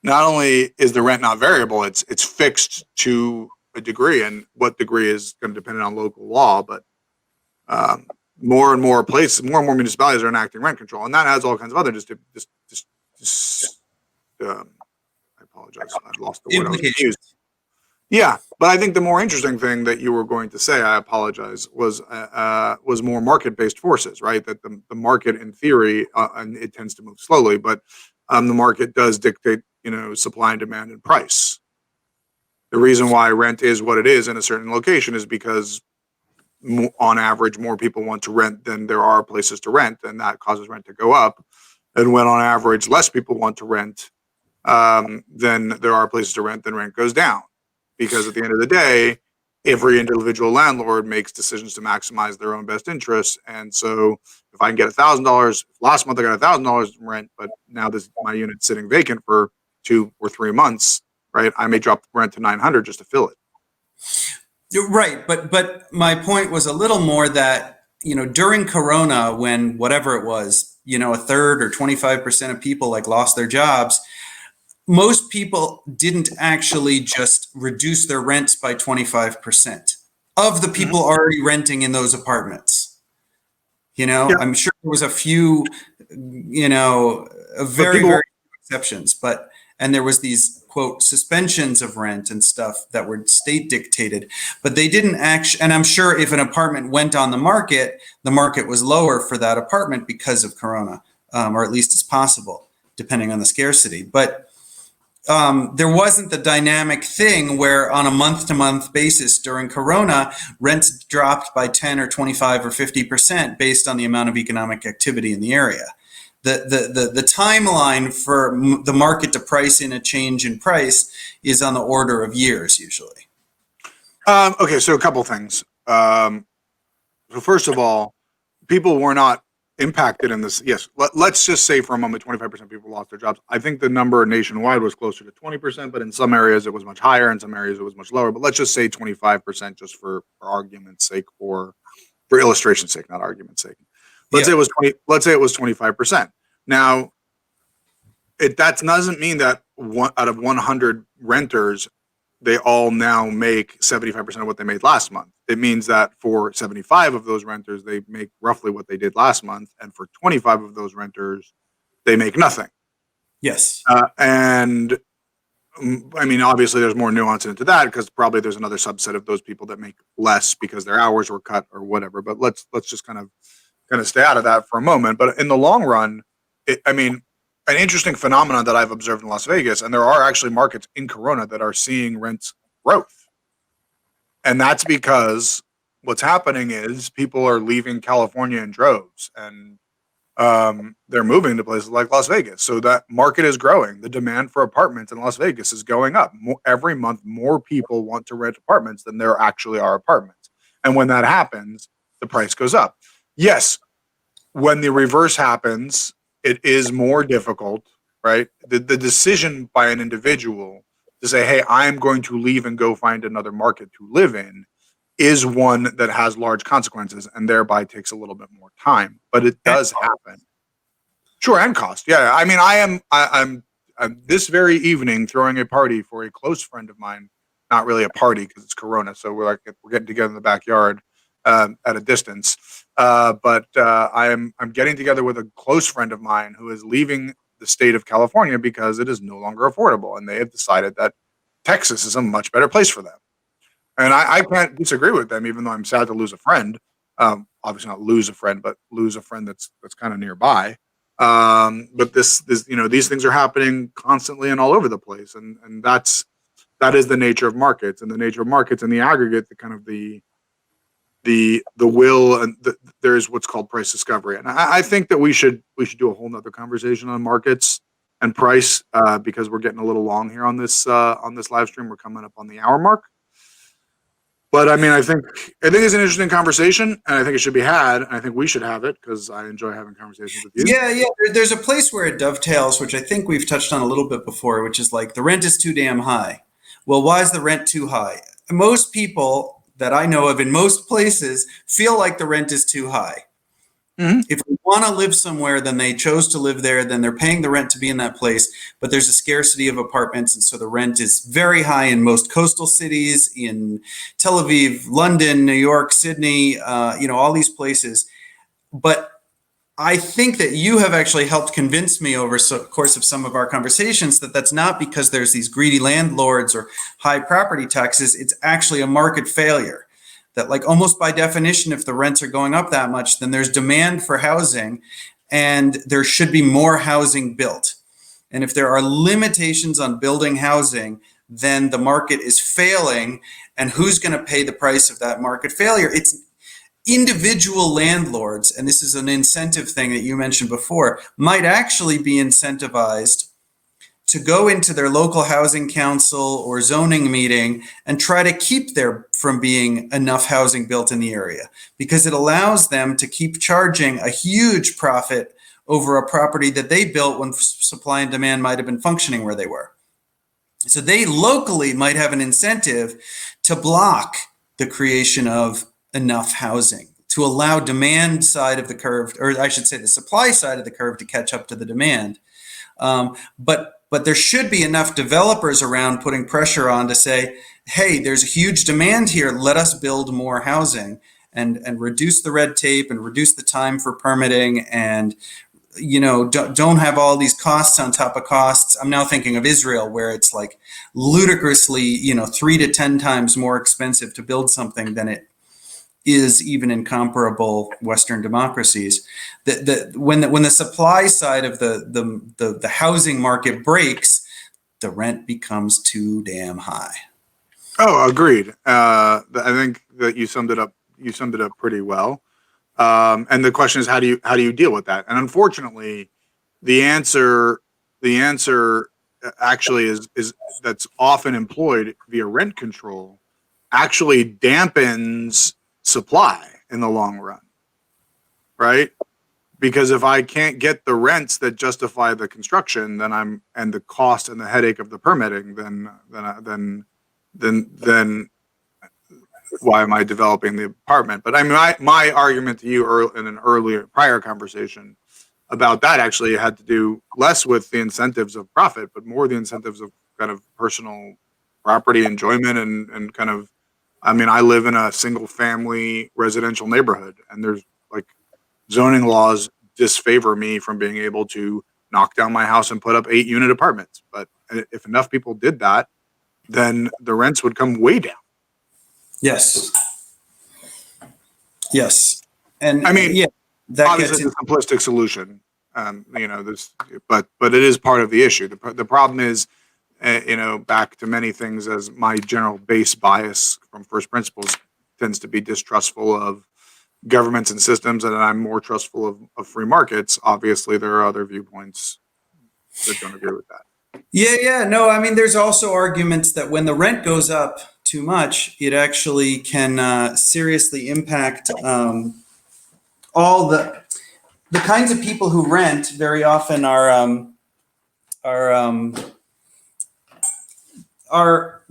rent not variable, it's fixed to a degree, and what degree is going to depend on local law. But more and more municipalities are enacting rent control, and that has all kinds of other I apologize, I lost the word I was going to use. Yeah, but I think the more interesting thing that you were going to say, I apologize, was more market-based forces, right? That the market, in theory, and it tends to move slowly, but the market does dictate, supply and demand and price. The reason why rent is what it is in a certain location is because, on average, more people want to rent than there are places to rent, and that causes rent to go up. And when, on average, less people want to rent than there are places to rent, then rent goes down. Because at the end of the day, every individual landlord makes decisions to maximize their own best interests. And so if I can get $1,000, last month I got $1,000 in rent, but now my unit's sitting vacant for 2 or 3 months, right? I may drop the rent to $900 just to fill it. You're right. But my point was a little more that, during Corona, when whatever it was, a third or 25% of people lost their jobs, most people didn't actually just reduce their rents by 25% of the people already renting in those apartments. Yeah. I'm sure there was a few, very few exceptions, and there was these quote suspensions of rent and stuff that were state dictated, but they didn't actually, and I'm sure if an apartment went on the market was lower for that apartment because of Corona, or at least it's possible, depending on the scarcity. But there wasn't the dynamic thing where on a month-to-month basis during Corona, rents dropped by 10 or 25 or 50% based on the amount of economic activity in the area. The timeline for the market to price in a change in price is on the order of years usually. Okay, so a couple things. So first of all, people were not impacted in this, yes, let's just say for a moment 25% of people lost their jobs. I think the number nationwide was closer to 20%, but in some areas it was much higher, in some areas it was much lower. But let's just say 25% just for argument's sake, or for illustration's sake, not argument's sake. Let's say it was 20, let's say it was 25%. Now, that doesn't mean that one out of 100 renters, they all now make 75% of what they made last month. It means that for 75 of those renters, they make roughly what they did last month. And for 25 of those renters, they make nothing. Yes. And I mean, obviously there's more nuance into that because probably there's another subset of those people that make less because their hours were cut or whatever. But let's just kind of stay out of that for a moment. But in the long run, I mean, an interesting phenomenon that I've observed in Las Vegas, and there are actually markets in Corona that are seeing rents growth. And that's because what's happening is people are leaving California in droves and they're moving to places like Las Vegas. So that market is growing. The demand for apartments in Las Vegas is going up. Every month, more people want to rent apartments than there actually are apartments. And when that happens, the price goes up. Yes, when the reverse happens, it is more difficult, right? The decision by an individual to say, hey, I'm going to leave and go find another market to live in is one that has large consequences and thereby takes a little bit more time. But it does happen. Sure, and cost. Yeah, I mean, I'm this very evening throwing a party for a close friend of mine. Not really a party because it's Corona, so we're getting together in the backyard at a distance. But I'm getting together with a close friend of mine who is leaving the state of California because it is no longer affordable, and they have decided that Texas is a much better place for them. And I can't disagree with them, even though I'm sad to lose a friend. Obviously, not lose a friend, but lose a friend that's kind of nearby. But this these things are happening constantly and all over the place, and that is the nature of markets, and the nature of markets in the aggregate, the kind of the will, and there's what's called price discovery. And I think that we should do a whole nother conversation on markets and price because we're getting a little long here on this live stream. We're coming up on the hour mark. But I mean, I think it's an interesting conversation, and I think it should be had. And I think we should have it because I enjoy having conversations with you. Yeah. There's a place where it dovetails, which I think we've touched on a little bit before, which is like the rent is too damn high. Well, why is the rent too high? Most people that I know of in most places feel like the rent is too high. Mm-hmm. If they want to live somewhere, then they chose to live there, then they're paying the rent to be in that place, but there's a scarcity of apartments, and so the rent is very high in most coastal cities, in Tel Aviv, London, New York, Sydney, all these places. But I think that you have actually helped convince me over the course of some of our conversations that that's not because there's these greedy landlords or high property taxes. It's actually a market failure. That, like, almost by definition, if the rents are going up that much, then there's demand for housing and there should be more housing built. And if there are limitations on building housing, then the market is failing. And who's going to pay the price of that market failure? It's individual landlords, and this is an incentive thing that you mentioned before, might actually be incentivized to go into their local housing council or zoning meeting and try to keep there from being enough housing built in the area, because it allows them to keep charging a huge profit over a property that they built when supply and demand might have been functioning where they were. So they locally might have an incentive to block the creation of enough housing, to allow demand side of the curve, or I should say the supply side of the curve, to catch up to the demand. But there should be enough developers around putting pressure on to say, hey, there's a huge demand here. Let us build more housing and reduce the red tape and reduce the time for permitting, and don't have all these costs on top of costs. I'm now thinking of Israel, where it's like ludicrously 3 to 10 times more expensive to build something than it is even in comparable Western democracies. When the supply side of the housing market breaks, the rent becomes too damn high. Oh, agreed. I think that you summed it up. You summed it up pretty well. And the question is, how do you deal with that? And unfortunately, the answer actually is that's often employed via rent control actually dampens supply in the long run, right? because if I can't get the rents that justify the construction, and the cost and the headache of the permitting, then why am I developing the apartment? But I mean, my argument to you in an earlier prior conversation about that actually had to do less with the incentives of profit, but more the incentives of kind of personal property enjoyment and kind of, I mean, I live in a single family residential neighborhood, and there's like zoning laws disfavor me from being able to knock down my house and put up 8-unit apartments. But if enough people did that, then the rents would come way down. Yes. Yes. And I mean, yeah, that obviously gets it's a simplistic solution. But it is part of the issue. The problem is, back to many things, as my general base bias from first principles tends to be distrustful of governments and systems, and I'm more trustful of free markets. Obviously, there are other viewpoints that don't agree with that. Yeah. No, I mean, there's also arguments that when the rent goes up too much, it actually can seriously impact all the kinds of people who rent. Very often are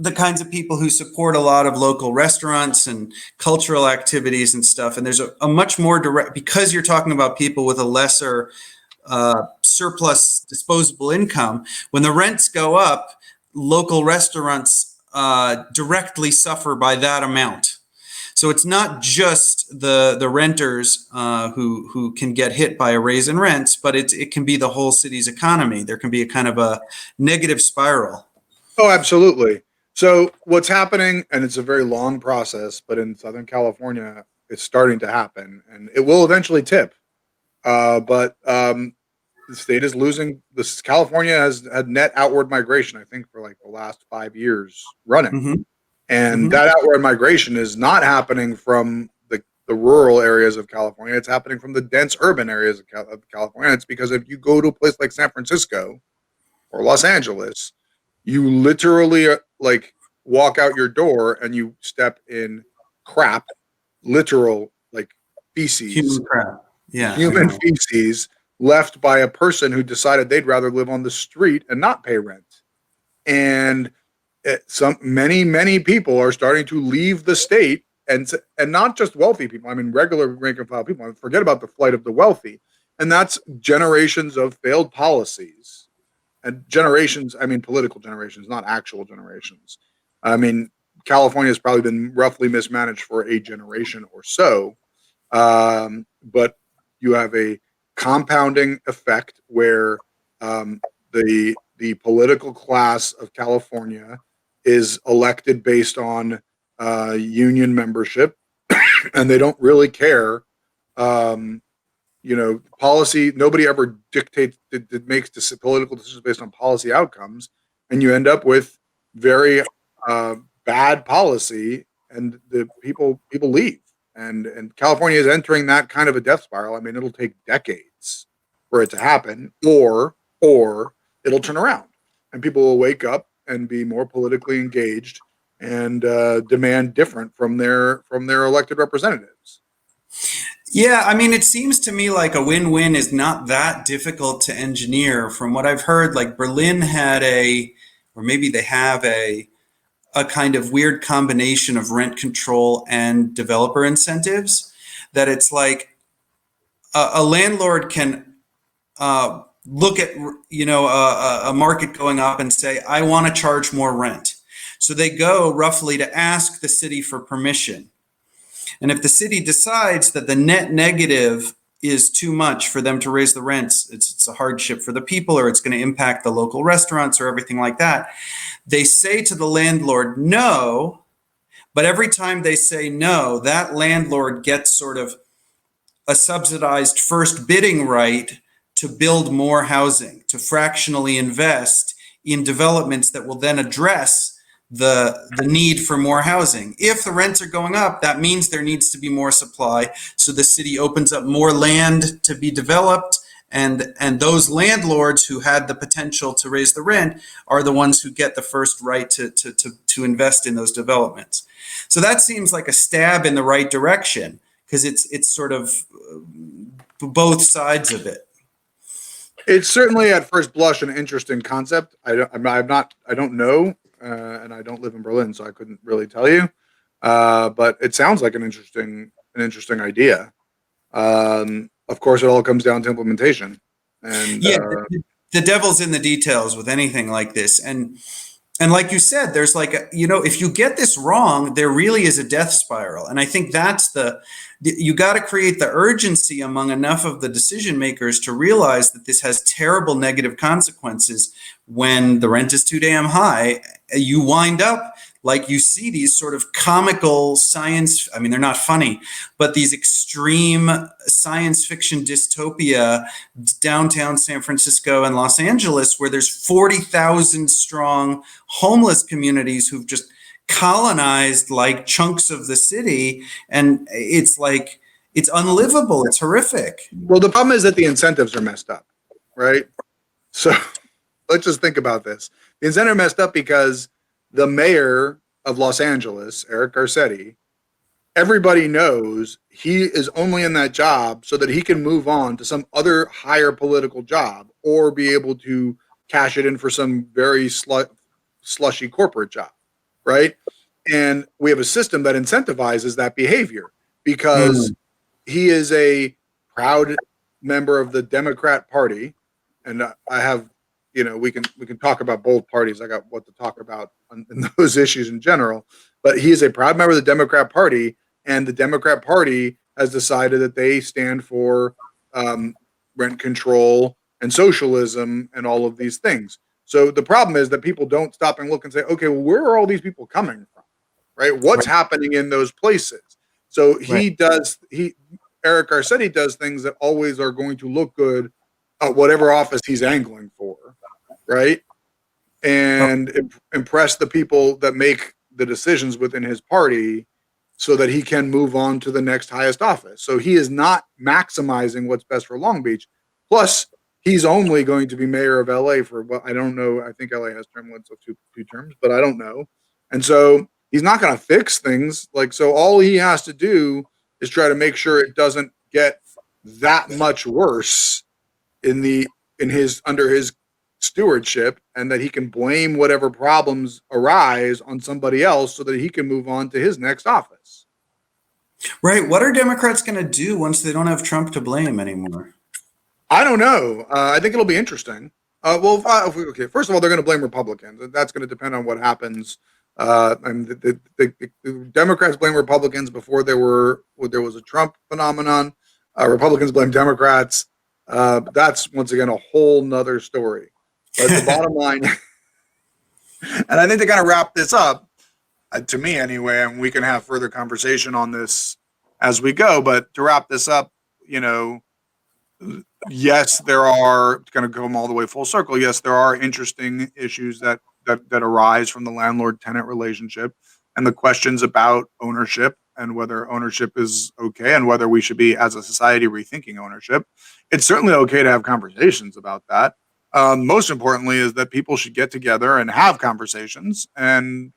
the kinds of people who support a lot of local restaurants and cultural activities and stuff. And there's a much more direct, because you're talking about people with a lesser surplus disposable income. When the rents go up, local restaurants directly suffer by that amount. So it's not just the renters who can get hit by a raise in rents, but it can be the whole city's economy. There can be a kind of a negative spiral. Oh, absolutely. So what's happening, and it's a very long process, but in Southern California, it's starting to happen, and it will eventually tip. But the state is losing. California has had net outward migration, I think, for like the last 5 years running. Mm-hmm. And Mm-hmm. that outward migration is not happening from the rural areas of California. It's happening from the dense urban areas of California. It's because if you go to a place like San Francisco or Los Angeles, you literally like walk out your door and you step in crap, literal like feces, Human crap. Yeah. human feces left by a person who decided they'd rather live on the street and not pay rent. And many people are starting to leave the state, and not just wealthy people. I mean, regular rank and file people. Forget about the flight of the wealthy, and that's generations of failed policies. And generations, I mean, political generations, not actual generations. I mean, California has probably been roughly mismanaged for a generation or so, but you have a compounding effect where the political class of California is elected based on union membership, and they don't really care. Policy, nobody ever dictates, makes political decisions based on policy outcomes, and you end up with very bad policy, and the people leave. And California is entering that kind of a death spiral. I mean, it'll take decades for it to happen, or it'll turn around, and people will wake up and be more politically engaged and demand different from their elected representatives. Yeah, I mean, it seems to me like a win-win is not that difficult to engineer. From what I've heard, like Berlin had or maybe they have a kind of weird combination of rent control and developer incentives, that it's like a landlord can look at, a market going up and say, I want to charge more rent. So they go roughly to ask the city for permission. And if the city decides that the net negative is too much for them to raise the rents, it's a hardship for the people, or it's going to impact the local restaurants or everything like that, they say to the landlord, no. But every time they say no, that landlord gets sort of a subsidized first bidding right to build more housing, to fractionally invest in developments that will then address the need for more housing. If the rents are going up, that means there needs to be more supply. So the city opens up more land to be developed, and those landlords who had the potential to raise the rent are the ones who get the first right to invest in those developments. So that seems like a stab in the right direction, because it's sort of both sides of it. It's certainly at first blush an interesting concept. I don't know, and I don't live in Berlin, so I couldn't really tell you. But it sounds like an interesting idea. Of course, it all comes down to implementation, and Yeah, the devil's in the details with anything like this, and like you said, there's like if you get this wrong, there really is a death spiral, and I think that's you got to create the urgency among enough of the decision makers to realize that this has terrible negative consequences. When the rent is too damn high, you wind up like you see these sort of comical science, I mean, they're not funny, but these extreme science fiction dystopia downtown San Francisco and Los Angeles, where there's 40,000 strong homeless communities who've just colonized like chunks of the city. And it's like, it's unlivable. It's horrific. Well, the problem is that the incentives are messed up, right? So let's just think about this. The incentives are messed up because the mayor of Los Angeles, Eric Garcetti, everybody knows he is only in that job so that he can move on to some other higher political job or be able to cash it in for some very slushy corporate job, right? And we have a system that incentivizes that behavior because he is a proud member of the Democrat Party, and I have, we can talk about both parties. I got what to talk about in those issues in general, but he is a proud member of the Democrat Party, and the Democrat Party has decided that they stand for rent control and socialism and all of these things. So the problem is that people don't stop and look and say, okay, well, where are all these people coming from, right? What's happening in those places? So Eric Garcetti does things that always are going to look good at whatever office he's angling for, right? And impress the people that make the decisions within his party so that he can move on to the next highest office. So he is not maximizing what's best for Long Beach. Plus, he's only going to be mayor of LA for, well, I don't know. I think LA has term limits of two terms, but I don't know. And so he's not going to fix things. So all he has to do is try to make sure it doesn't get that much worse under his stewardship, and that he can blame whatever problems arise on somebody else so that he can move on to his next office. Right. What are Democrats going to do once they don't have Trump to blame anymore? I don't know. I think it'll be interesting. Okay. First of all, they're going to blame Republicans. That's going to depend on what happens. And the Democrats blame Republicans before there was a Trump phenomenon. Republicans blame Democrats. That's once again a whole nother story. But the bottom line, and I think to kind of wrap this up, to me anyway, and we can have further conversation on this as we go. But to wrap this up, yes, there are, going to come all the way full circle. Yes, there are interesting issues that arise from the landlord-tenant relationship and the questions about ownership and whether ownership is okay and whether we should be, as a society, rethinking ownership. It's certainly okay to have conversations about that. Most importantly is that people should get together and have conversations and,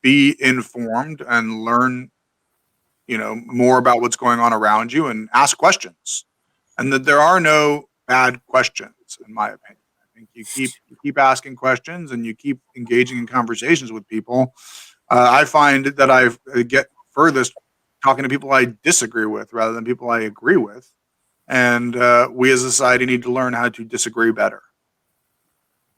be informed and learn, more about what's going on around you and ask questions. And that there are no bad questions, in my opinion. I think you keep asking questions and you keep engaging in conversations with people. I find that I get furthest talking to people I disagree with rather than people I agree with. And we as a society need to learn how to disagree better.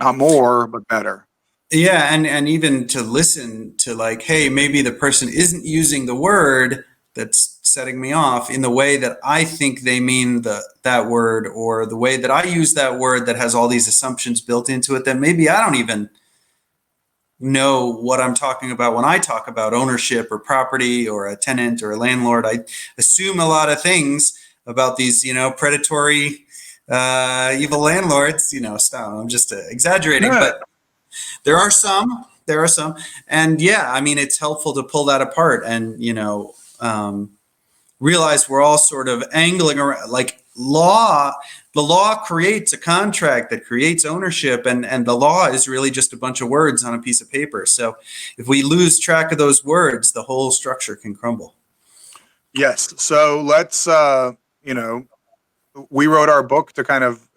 Not more, but better. Yeah, and even to listen to hey, maybe the person isn't using the word that's setting me off in the way that I think they mean that word, or the way that I use that word that has all these assumptions built into it that maybe I don't even know what I'm talking about when I talk about ownership or property or a tenant or a landlord. I assume a lot of things about these, predatory, evil landlords. Stop. I'm just exaggerating, but there are some. And yeah, I mean, it's helpful to pull that apart and, realize we're all sort of angling around the law creates a contract that creates ownership, and the law is really just a bunch of words on a piece of paper. So if we lose track of those words, the whole structure can crumble. Yes. So let's, we wrote our book to kind of,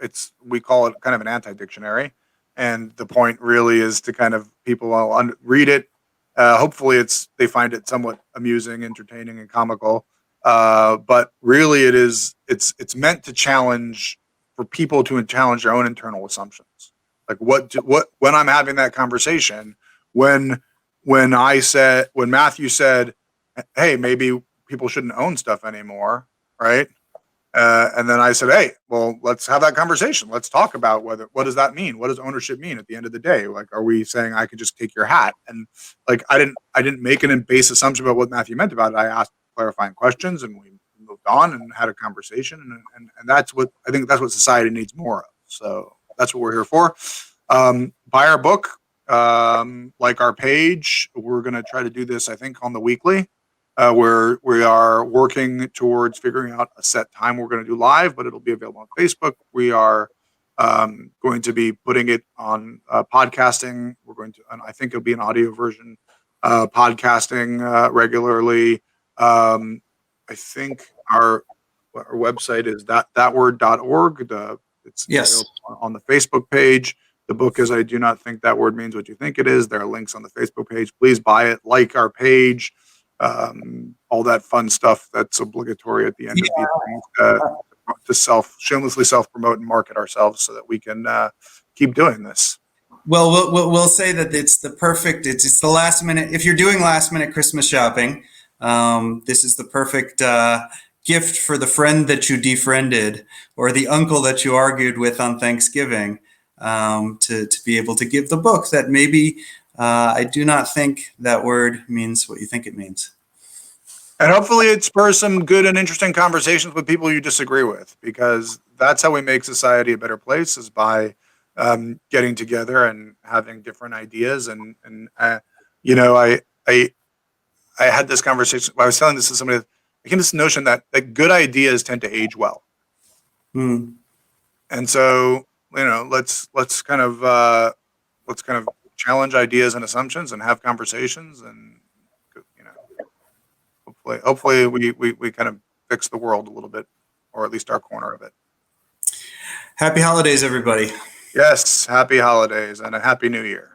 we call it kind of an anti-dictionary. And the point really is to kind of people will read it. Hopefully they find it somewhat amusing, entertaining, and comical. But really it's meant to challenge, for people to challenge their own internal assumptions. Like when I'm having that conversation, when Matthew said, hey, maybe people shouldn't own stuff anymore, right? And then I said, hey, well, let's have that conversation. Let's talk about what does that mean? What does ownership mean at the end of the day? Like, are we saying I could just take your hat? And like, I didn't make an base assumption about what Matthew meant about it. I asked clarifying questions, and we moved on and had a conversation. And that's what I think, that's what society needs more of. So that's what we're here for. Buy our book, like our page. We're going to try to do this, I think, on the weekly. Where we are working towards figuring out a set time we're going to do live, but it'll be available on Facebook. We are going to be putting it on podcasting. We're going to, and I think it'll be an audio version, podcasting regularly. I think our website is thatword.org. It's Yes. on the Facebook page. The book is I Do Not Think That Word Means What You Think It Is. There are links on the Facebook page. Please buy it, like our page. All that fun stuff that's obligatory at the end of these things, to shamelessly self-promote and market ourselves so that we can keep doing this. Well, we'll say that it's the perfect. It's the last minute. If you're doing last minute Christmas shopping, this is the perfect gift for the friend that you defriended or the uncle that you argued with on Thanksgiving, to be able to give the book that maybe. I do not think that word means what you think it means. And hopefully it spurs some good and interesting conversations with people you disagree with, because that's how we make society a better place, is by getting together and having different ideas. And you know, I had this conversation. I was telling this to somebody. I get this notion that good ideas tend to age well. And so, you know, let's kind of challenge ideas and assumptions and have conversations, and you know, hopefully we kind of fix the world a little bit, or at least our corner of it. Happy holidays, everybody. Yes, happy holidays and a happy new year.